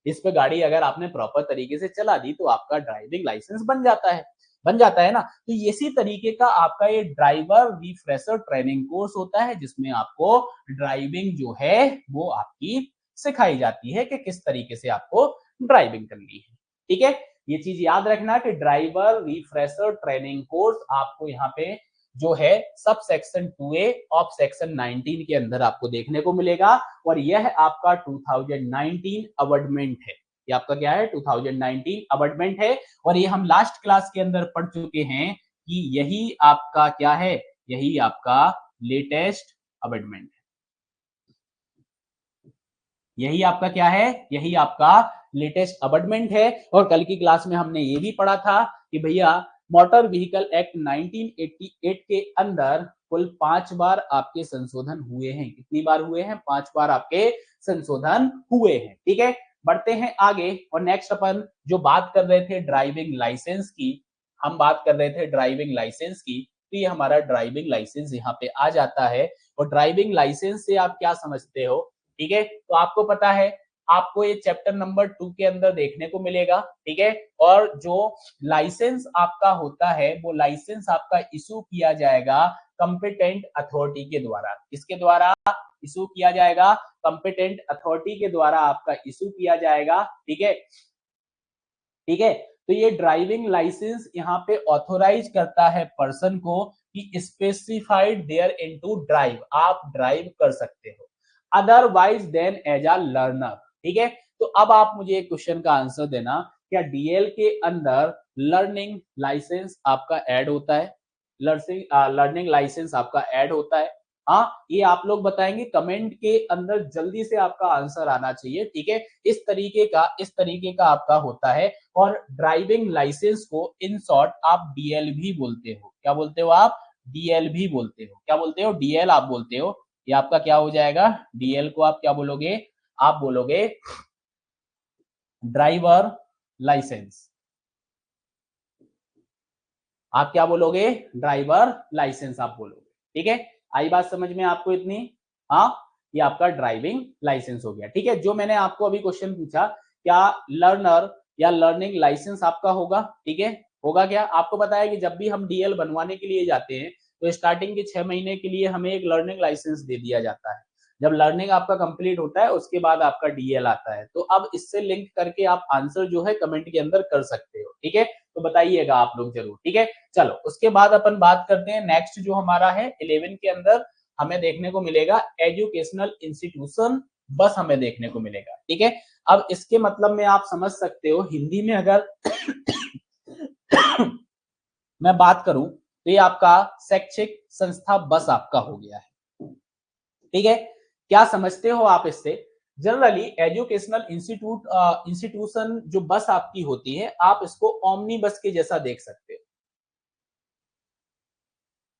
इस पे गाड़ी अगर आपने प्रॉपर तरीके से चला दी तो आपका ड्राइविंग लाइसेंस बन जाता है, बन जाता है ना। तो इसी तरीके का आपका ये ड्राइवर रिफ्रेशर ट्रेनिंग कोर्स होता है, जिसमें आपको ड्राइविंग जो है वो आपकी सिखाई जाती है कि किस तरीके से आपको ड्राइविंग करनी है, ठीक है। ये चीज याद रखना कि ड्राइवर रिफ्रेशर ट्रेनिंग कोर्स आपको यहाँ पे जो है sub section 2A of section 19 के अंदर आपको देखने को मिलेगा, और यह आपका 2019 अवॉर्डमेंट है, ये आपका क्या है, 2019 अवॉर्डमेंट है। और ये हम लास्ट क्लास के अंदर पढ़ चुके हैं कि यही आपका क्या है, यही आपका लेटेस्ट अवॉर्डमेंट है, यही आपका क्या है, यही आपका लेटेस्ट अबेटमेंट है। और कल की क्लास में हमने ये भी पढ़ा था कि भैया मोटर व्हीकल एक्ट 1988 के अंदर कुल 5 बार आपके संशोधन हुए हैं, कितनी बार हुए हैं, 5 बार आपके संशोधन हुए हैं, ठीक है। बढ़ते हैं आगे, और नेक्स्ट अपन जो बात कर रहे थे ड्राइविंग लाइसेंस की, हम बात कर रहे थे ड्राइविंग लाइसेंस की, तो ये हमारा ड्राइविंग लाइसेंस यहाँ पे आ जाता है, और ड्राइविंग लाइसेंस से आप क्या समझते हो, ठीक है। तो आपको पता है, आपको ये चैप्टर नंबर 2 के अंदर देखने को मिलेगा, ठीक है। और जो लाइसेंस आपका होता है वो लाइसेंस आपका इशू किया जाएगा कंपिटेंट अथॉरिटी के द्वारा। किसके द्वारा इशू किया जाएगा? कंपिटेंट अथॉरिटी के द्वारा आपका इशू किया जाएगा, ठीक है, ठीक है। तो ये ड्राइविंग लाइसेंस यहाँ पे ऑथोराइज करता है पर्सन को कि स्पेसिफाइड देयर इनटू ड्राइव, आप ड्राइव कर सकते हो, otherwise than as a learner, ठीक है। तो अब आप मुझे एक क्वेश्चन का आंसर देना, क्या डीएल के अंदर लर्निंग लाइसेंस आपका ऐड होता है? लर्निंग लाइसेंस आपका ऐड होता है? हाँ, ये आप लोग बताएंगे कमेंट के अंदर, जल्दी से आपका आंसर आना चाहिए, ठीक है। इस तरीके का आपका होता है। और ड्राइविंग लाइसेंस को इन शॉर्ट आप डीएल भी बोलते हो। क्या बोलते हो आप? डीएल भी बोलते हो। क्या बोलते हो? डीएल आप बोलते हो। ये आपका क्या हो जाएगा? डीएल को आप क्या बोलोगे? आप बोलोगे ड्राइवर लाइसेंस। आप क्या बोलोगे? ड्राइवर लाइसेंस आप बोलोगे, ठीक है। आई बात समझ में आपको इतनी? हाँ, ये आपका ड्राइविंग लाइसेंस हो गया, ठीक है। जो मैंने आपको अभी क्वेश्चन पूछा, क्या लर्नर या लर्निंग लाइसेंस आपका होगा, ठीक है, होगा क्या? आपको पता है कि जब भी हम डीएल बनवाने के लिए जाते हैं तो स्टार्टिंग के 6 महीने के लिए हमें एक लर्निंग लाइसेंस दे दिया जाता है। जब लर्निंग आपका कंप्लीट होता है उसके बाद आपका डीएल आता है। तो अब इससे लिंक करके आप आंसर जो है कमेंट के अंदर कर सकते हो, ठीक है। तो बताइएगा आप लोग जरूर, ठीक है। चलो उसके बाद अपन बात करते हैं नेक्स्ट जो हमारा है 11 के अंदर हमें देखने को मिलेगा एजुकेशनल इंस्टीट्यूशन बस हमें देखने को मिलेगा, ठीक है। अब इसके मतलब में आप समझ सकते हो, हिंदी में अगर मैं बात करूं तो ये आपका शैक्षिक संस्था बस आपका हो गया है, ठीक है। क्या समझते हो आप इससे? जनरली एजुकेशनल इंस्टीट्यूशन जो बस आपकी होती है, आप इसको ओमनी बस के जैसा देख सकते हो।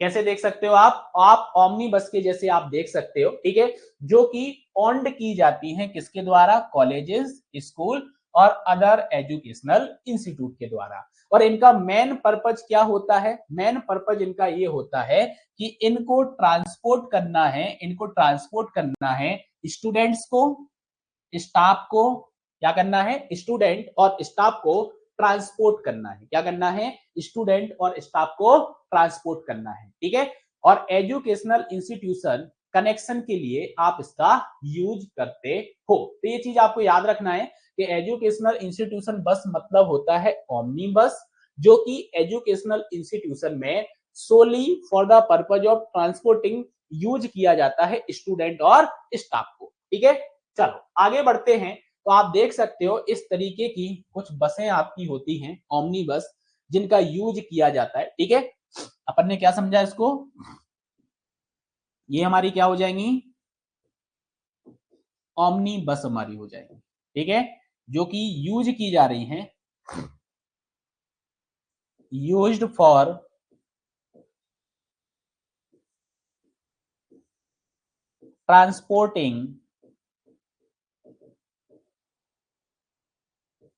कैसे देख सकते हो आप ओमनी बस के जैसे आप देख सकते हो, ठीक है। जो कि ऑन्ड की जाती हैं किसके द्वारा? कॉलेजेस, स्कूल और अदर एजुकेशनल इंस्टीट्यूट के द्वारा। और इनका मेन पर्पज क्या होता है? मेन पर्पज इनका ये होता है कि इनको ट्रांसपोर्ट करना है स्टूडेंट्स को, स्टाफ को। क्या करना है? स्टूडेंट और स्टाफ को ट्रांसपोर्ट करना है। क्या करना है? स्टूडेंट और स्टाफ को ट्रांसपोर्ट करना है, ठीक है। और एजुकेशनल इंस्टीट्यूशन कनेक्शन के लिए आप इसका यूज करते हो। तो ये चीज आपको याद रखना है कि एजुकेशनल इंस्टीट्यूशन बस मतलब होता है ओमनी बस, जो कि एजुकेशनल इंस्टीट्यूशन में solely for the purpose of transporting use किया जाता है स्टूडेंट और स्टाफ को, ठीक है। चलो आगे बढ़ते हैं। तो आप देख सकते हो इस तरीके की कुछ बसें आपकी होती हैं ओमनी बस, जिनका यूज किया जाता है, ठीक है। अपन ने क्या समझा इसको? ये हमारी क्या हो जाएंगी? ओमनी बस हमारी हो जाएगी, ठीक है, जो कि यूज की जा रही हैं, used for transporting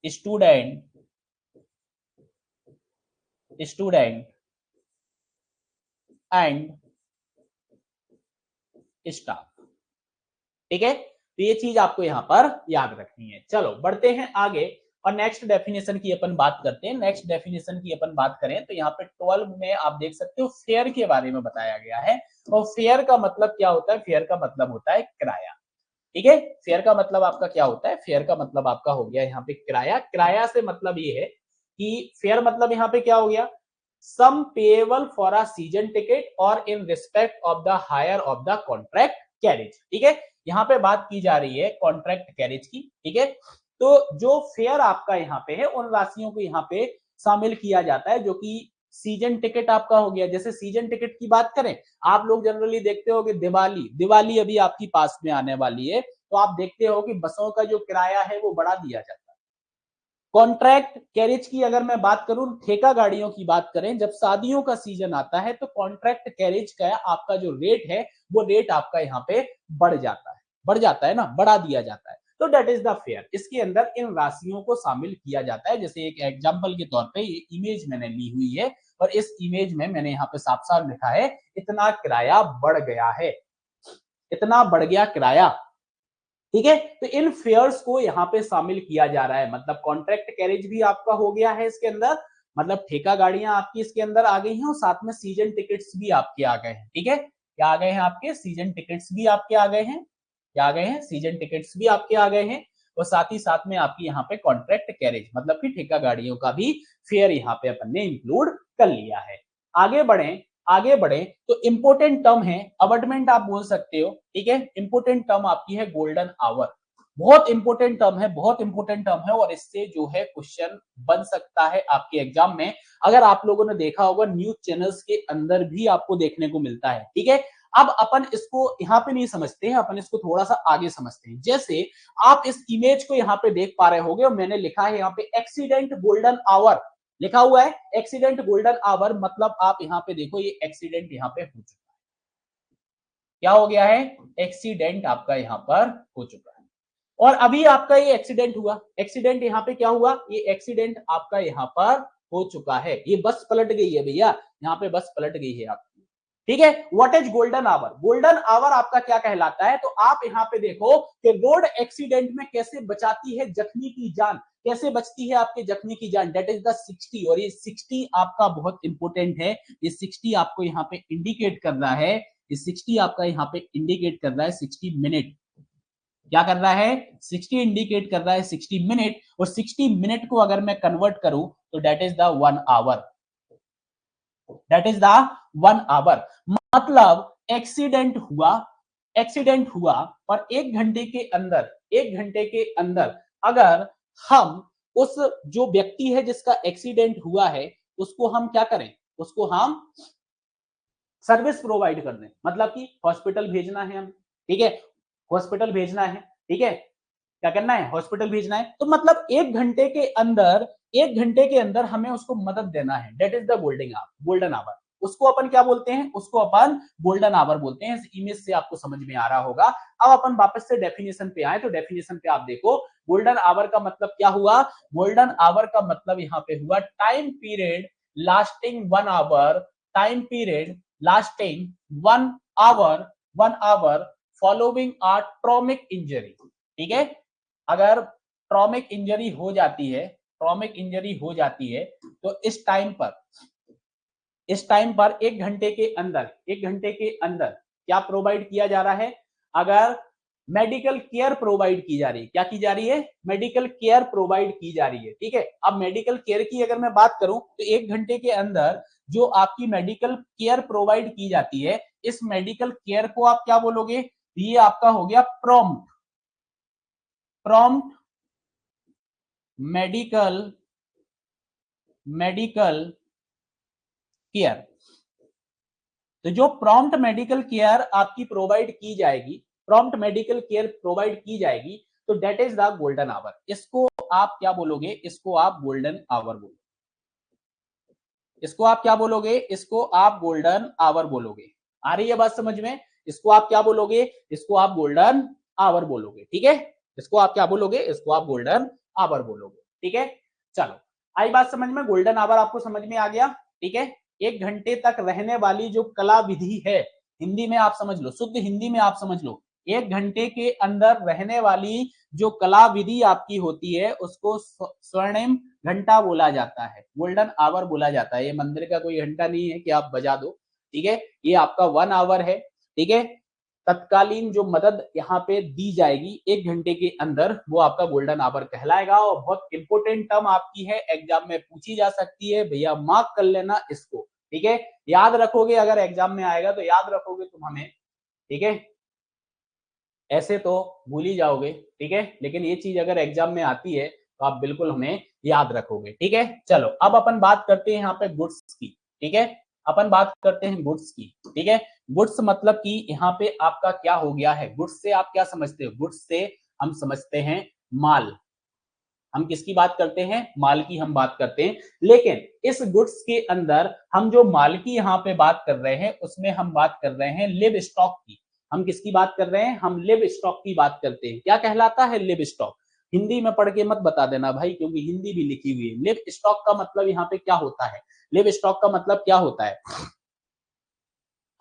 student and staff, ठीक है। तो ये चीज आपको यहां पर याद रखनी है। चलो बढ़ते हैं आगे और नेक्स्ट डेफिनेशन की अपन बात करते हैं। नेक्स्ट डेफिनेशन की अपन बात करें तो यहाँ पे 12 में आप देख सकते हो फेयर के बारे में बताया गया है। और फेयर का मतलब क्या होता है? फेयर का मतलब होता है किराया, ठीक है। फेयर का मतलब आपका क्या होता है? फेयर का मतलब आपका हो गया यहाँ पे किराया। किराया से मतलब ये है कि फेयर मतलब यहाँ पे क्या हो गया? Sum payable for a season ticket or in respect of the hire of the contract carriage, ठीक है। यहाँ पे बात की जा रही है कॉन्ट्रैक्ट कैरेज की, ठीक है। तो जो फेयर आपका यहाँ पे है उन राशियों को यहाँ पे शामिल किया जाता है, जो कि सीजन टिकट आपका हो गया। जैसे सीजन टिकट की बात करें, आप लोग जनरली देखते हो कि दिवाली अभी आपकी पास में आने वाली है, तो आप देखते हो कि बसों का जो किराया है वो बढ़ा दिया जाता है। कॉन्ट्रैक्ट कैरेज की अगर मैं बात करूं, ठेका गाड़ियों की बात करें, जब शादियों का सीजन आता है तो कॉन्ट्रैक्ट कैरेज का आपका जो रेट है वो रेट आपका यहाँ पे बढ़ जाता है ना, बढ़ा दिया जाता है। तो दैट इज द फेयर। इसके अंदर इन राशियों को शामिल किया जाता है। जैसे एक एग्जांपल के तौर पे ये इमेज मैंने ली हुई है और इस इमेज में मैंने यहाँ पे साफ साफ लिखा है इतना किराया बढ़ गया है, इतना बढ़ गया किराया, ठीक है। तो इन फेयर्स को यहाँ पे शामिल किया जा रहा है, मतलब कॉन्ट्रैक्ट कैरेज भी आपका हो गया है इसके अंदर, मतलब ठेका गाड़ियां आपकी इसके अंदर आ गई हैं और साथ में सीजन टिकट्स भी आपके आ गए हैं, ठीक है। क्या आ गए हैं आपके? सीजन टिकट्स भी आपके आ गए हैं। क्या आ गए हैं? सीजन टिकट्स भी आपके आ गए हैं। और साथ ही साथ में आपकी यहाँ पे कॉन्ट्रैक्ट कैरेज मतलब कि ठेका गाड़ियों का भी फेयर यहाँ पे अपन ने इंक्लूड कर लिया है। आगे बढ़े, आगे बढ़े तो इंपोर्टेंट टर्म है अबटमेंट, आप बोल सकते हो, ठीक है। इंपोर्टेंट टर्म आपकी है गोल्डन आवर, बहुत इंपोर्टेंट टर्म है, बहुत इंपोर्टेंट टर्म है और इससे जो है क्वेश्चन बन सकता है आपके एग्जाम में। अगर आप लोगों ने देखा होगा न्यूज चैनल्स के अंदर भी आपको देखने को मिलता है, ठीक है। अब अपन इसको यहाँ पे नहीं समझते हैं, अपन इसको थोड़ा सा आगे समझते हैं। जैसे आप इस इमेज को यहाँ पे देख पा रहे होंगे और मैंने लिखा है यहाँ पे एक्सीडेंट गोल्डन आवर लिखा हुआ है। एक्सीडेंट गोल्डन आवर मतलब आप यहाँ पे देखो ये एक्सीडेंट यहाँ पे हो चुका है। क्या हो गया है? एक्सीडेंट आपका यहाँ पर हो चुका है और अभी आपका ये एक्सीडेंट हुआ। एक्सीडेंट यहाँ पे क्या हुआ? ये एक्सीडेंट आपका यहाँ पर हो चुका है। ये बस पलट गई है भैया, यहाँ पे बस पलट गई है आपकी, ठीक है। What is golden hour? Golden hour आपका क्या कहलाता है? तो आप यहाँ पे देखो कि रोड एक्सीडेंट में कैसे बचाती है जख्मी की जान, कैसे बचती है आपके जख्मी की जान, डेट इज द 60। और ये 60 आपका बहुत इंपॉर्टेंट है। ये 60 आपको यहाँ पे इंडिकेट कर रहा है, ये 60 आपका यहाँ पे इंडिकेट कर रहा है 60 मिनट। क्या कर रहा है? 60 इंडिकेट कर रहा है 60 मिनट। और 60 मिनट को अगर मैं कन्वर्ट करूं तो that is the 1 hour, that is the 1 hour. मतलब एक्सीडेंट हुआ, एक्सीडेंट हुआ और 1 घंटे के अंदर, 1 घंटे के अंदर अगर हम उस जो व्यक्ति है जिसका एक्सीडेंट हुआ है उसको हम क्या करें? उसको हम सर्विस प्रोवाइड कर दें, मतलब कि हॉस्पिटल भेजना है हम, ठीक है। हॉस्पिटल भेजना है, ठीक है। क्या करना है? हॉस्पिटल भेजना है। तो मतलब 1 घंटे के अंदर, 1 घंटे के अंदर हमें उसको मदद देना है, that is the golden hour. उसको अपन क्या बोलते हैं? उसको अपन गोल्डन आवर बोलते हैं। इस इमेज से आपको समझ में आ रहा होगा। अब अपन वापस से डेफिनेशन पे आए तो डेफिनेशन पे आप देखो गोल्डन आवर का मतलब क्या हुआ? गोल्डन आवर का मतलब यहाँ पे हुआ time period lasting 1 hour, time period lasting 1 hour following a traumatic injury, ठीक है। अगर ट्रॉमिक इंजरी हो जाती है, ट्रॉमिक इंजरी हो जाती है तो इस टाइम पर, इस टाइम पर 1 घंटे के अंदर, 1 घंटे के अंदर क्या प्रोवाइड किया जा रहा है? अगर मेडिकल केयर प्रोवाइड की जा रही है, क्या की जा रही है? मेडिकल केयर प्रोवाइड की जा रही है, ठीक है। अब मेडिकल केयर की अगर मैं बात करूं तो 1 घंटे के अंदर जो आपकी मेडिकल केयर प्रोवाइड की जाती है, इस मेडिकल केयर को आप क्या बोलोगे? ये आपका हो गया prompt, prompt medical, medical care. तो जो प्रॉम्प्ट मेडिकल केयर आपकी प्रोवाइड की जाएगी, प्रॉम्प्ट मेडिकल केयर प्रोवाइड की जाएगी तो that is the golden hour. इसको आप क्या बोलोगे? इसको आप गोल्डन आवर बोलोगे। इसको आप क्या बोलोगे? इसको आप गोल्डन आवर बोलोगे। आ रही है बात समझ में? इसको आप क्या बोलोगे? इसको आप गोल्डन आवर बोलोगे, ठीक है। इसको आप क्या बोलोगे? इसको आप गोल्डन आवर बोलोगे, ठीक है। चलो आई बात समझ में? गोल्डन आवर आपको समझ में आ गया, ठीक है। 1 घंटे तक रहने वाली जो कला विधि है, हिंदी में आप समझ लो, शुद्ध हिंदी में आप समझ लो, 1 घंटे के अंदर रहने वाली जो कला विधि आपकी होती है उसको स्वर्णिम घंटा बोला जाता है, गोल्डन आवर बोला जाता है। ये मंदिर का कोई घंटा नहीं है कि आप बजा दो, ठीक है। ये आपका 1 आवर है, ठीक है। तत्कालीन जो मदद यहाँ पे दी जाएगी 1 घंटे के अंदर वो आपका गोल्डन आवर कहलाएगा। और बहुत इंपॉर्टेंट टर्म आपकी है, एग्जाम में पूछी जा सकती है, भैया मार्क कर लेना इसको, ठीक है। याद रखोगे, अगर एग्जाम में आएगा तो याद रखोगे तुम हमें, ठीक है। ऐसे तो भूल ही जाओगे, ठीक है, लेकिन ये चीज अगर एग्जाम में आती है तो आप बिल्कुल हमें याद रखोगे, ठीक है। चलो अब अपन बात करते हैं यहाँ पे गुड्स की, ठीक है। अपन बात करते हैं गुड्स की, ठीक है। गुड्स मतलब कि यहाँ पे आपका क्या हो गया है? गुड्स से आप क्या समझते हो? गुड्स से हम समझते हैं माल। हम किसकी बात करते हैं? माल की हम बात करते हैं। लेकिन इस गुड्स के अंदर हम जो माल की यहाँ पे बात कर रहे हैं उसमें हम बात कर रहे हैं लिव स्टॉक की। हम किसकी बात कर रहे हैं? हम लिव स्टॉक की बात करते हैं। क्या कहलाता है लिव स्टॉक? हिंदी में पढ़ के मत बता देना भाई, क्योंकि हिंदी भी लिखी हुई है। लिव स्टॉक का मतलब यहाँ पे क्या होता है? लिव स्टॉक का मतलब क्या होता है?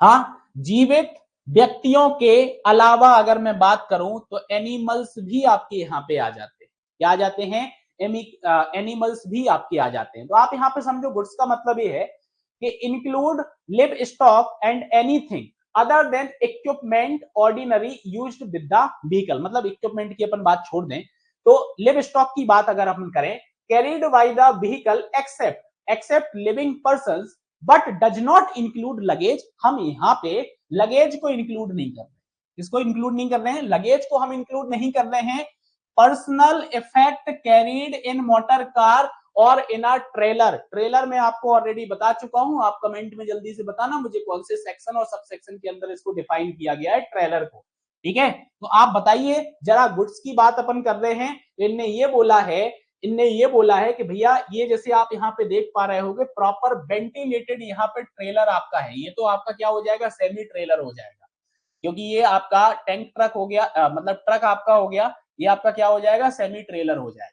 हाँ, जीवित व्यक्तियों के अलावा अगर मैं बात करूं तो एनिमल्स भी आपके यहाँ पे आ जाते हैं। क्या आ जाते हैं? एनिमल्स भी आपके आ जाते हैं। तो आप यहाँ पे समझो गुड्स का मतलब ये है कि include live stock and anything other than equipment ordinary used with the vehicle. मतलब इक्विपमेंट की अपन बात छोड़ दें तो लिव स्टॉक की बात अगर अपन करें, carried by the vehicle except living persons but does not include luggage. हम यहाँ पे लगेज को इंक्लूड नहीं कर रहे। किसको इंक्लूड नहीं कर रहे हैं? लगेज को हम इंक्लूड नहीं कर रहे हैं। पर्सनल इफेक्ट कैरीड इन मोटर कार और इन अ ट्रेलर। ट्रेलर में आपको ऑलरेडी बता चुका हूं, आप कमेंट में जल्दी से बताना मुझे कौन से सेक्शन और सब सेक्शन के अंदर इसको डिफाइन किया गया है ट्रेलर को। ठीक है, तो आप बताइए जरा, गुड्स की बात अपन कर रहे हैं। इनने ये बोला है कि भैया ये जैसे आप यहाँ पे देख पा रहे होगे प्रॉपर वेंटिलेटेड यहाँ पे ट्रेलर आपका है। ये तो आपका क्या हो जाएगा? सेमी ट्रेलर हो जाएगा, क्योंकि ये आपका टैंक ट्रक हो गया, मतलब ट्रक आपका हो गया। ये आपका क्या हो जाएगा? सेमी ट्रेलर हो जाएगा।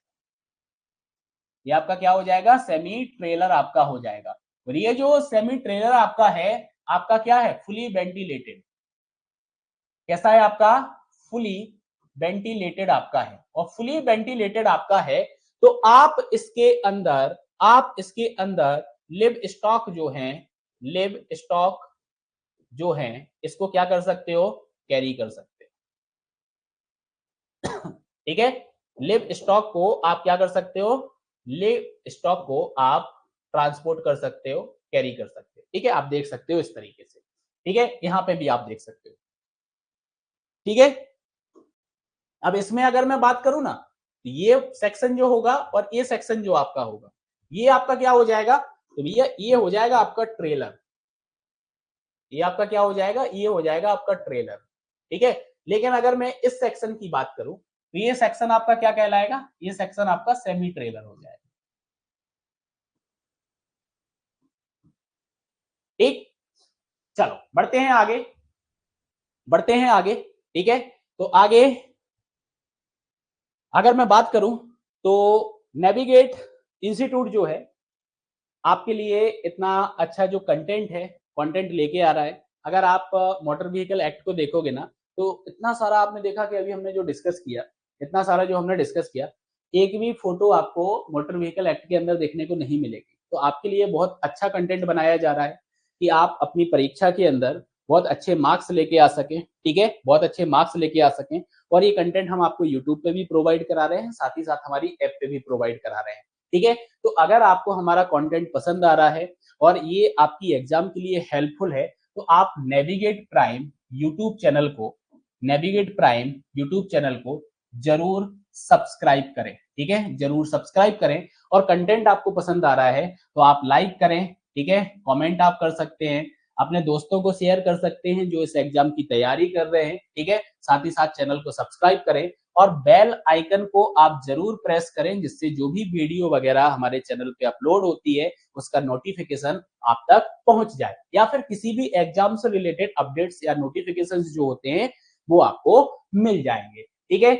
ये आपका क्या हो जाएगा? सेमी ट्रेलर आपका हो जाएगा। और ये जो सेमी ट्रेलर आपका है, आपका क्या है? Fully ventilated. कैसा है आपका? फुली वेंटिलेटेड आपका है। और फुली वेंटिलेटेड आपका है तो आप इसके अंदर लिव स्टॉक जो है इसको क्या कर सकते हो? कैरी कर सकते हो। ठीक है, लिव स्टॉक को आप क्या कर सकते हो? लिव स्टॉक को आप ट्रांसपोर्ट कर सकते हो, कैरी कर सकते हो। ठीक है, आप देख सकते हो इस तरीके से। ठीक है, यहां पे भी आप देख सकते हो। ठीक है, अब इसमें अगर मैं बात करूं ना, तो ये सेक्शन जो होगा और ये सेक्शन जो आपका होगा, ये आपका क्या हो जाएगा? तो भैया ये हो जाएगा आपका ट्रेलर। ये आपका क्या हो जाएगा? ये हो जाएगा आपका ट्रेलर। ठीक है, लेकिन अगर मैं इस सेक्शन की बात करूं तो ये सेक्शन आपका क्या कहलाएगा? ये सेक्शन आपका सेमी ट्रेलर हो जाएगा। ठीक, चलो बढ़ते हैं आगे। ठीक है, तो आगे अगर मैं बात करूं तो नेविगेट इंस्टीट्यूट जो है आपके लिए इतना अच्छा जो कंटेंट लेके आ रहा है। अगर आप मोटर व्हीकल एक्ट को देखोगे ना, तो इतना सारा आपने देखा कि अभी हमने जो डिस्कस किया, इतना सारा जो हमने डिस्कस किया, एक भी फोटो आपको मोटर व्हीकल एक्ट के अंदर देखने को नहीं मिलेगी। तो आपके लिए बहुत अच्छा कंटेंट बनाया जा रहा है कि आप अपनी परीक्षा के अंदर बहुत अच्छे मार्क्स लेके आ सकें। ठीक है, बहुत अच्छे मार्क्स लेके आ सकें। और ये कंटेंट हम आपको यूट्यूब पे भी प्रोवाइड करा रहे हैं, साथ ही साथ हमारी ऐप पे भी प्रोवाइड करा रहे हैं। ठीक है, तो अगर आपको हमारा कंटेंट पसंद आ रहा है और ये आपकी एग्जाम के लिए हेल्पफुल है, तो आप नेविगेट प्राइम यूट्यूब चैनल को जरूर सब्सक्राइब करें। ठीक है, जरूर सब्सक्राइब करें। और कंटेंट आपको पसंद आ रहा है तो आप लाइक करें। ठीक है, कमेंट आप कर सकते हैं, अपने दोस्तों को शेयर कर सकते हैं जो इस एग्जाम की तैयारी कर रहे हैं। ठीक है, साथ ही साथ चैनल को सब्सक्राइब करें और बेल आइकन को आप जरूर प्रेस करें, जिससे जो भी वीडियो वगैरह हमारे चैनल पे अपलोड होती है उसका नोटिफिकेशन आप तक पहुंच जाए, या फिर किसी भी एग्जाम से रिलेटेड अपडेट्स या नोटिफिकेशंस जो होते हैं वो आपको मिल जाएंगे। ठीक है,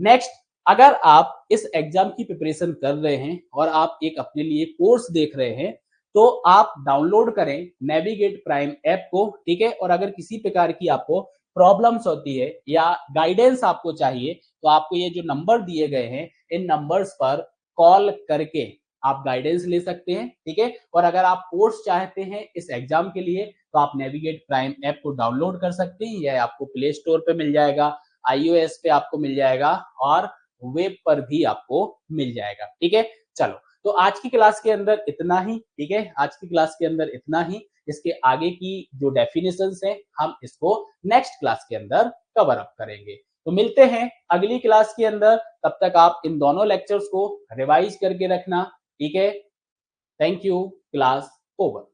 नेक्स्ट, अगर आप इस एग्जाम की प्रिपरेशन कर रहे हैं और आप एक अपने लिए कोर्स देख रहे हैं, तो आप डाउनलोड करें नेविगेट प्राइम ऐप को। ठीक है, और अगर किसी प्रकार की आपको प्रॉब्लम्स होती है या गाइडेंस आपको चाहिए, तो आपको ये जो नंबर दिए गए हैं इन नंबर्स पर कॉल करके आप गाइडेंस ले सकते हैं। ठीक है, और अगर आप कोर्स चाहते हैं इस एग्जाम के लिए, तो आप नेविगेट प्राइम ऐप को डाउनलोड कर सकते हैं। यह आपको प्ले स्टोर पे मिल जाएगा, iOS पे आपको मिल जाएगा और वेब पर भी आपको मिल जाएगा। ठीक है, चलो, तो आज की क्लास के अंदर इतना ही। ठीक है, आज की क्लास के अंदर इतना ही। इसके आगे की जो डेफिनेशंस हैं हम इसको नेक्स्ट क्लास के अंदर कवर अप करेंगे। तो मिलते हैं अगली क्लास के अंदर, तब तक आप इन दोनों लेक्चर्स को रिवाइज करके रखना। ठीक है, थैंक यू, क्लास ओवर।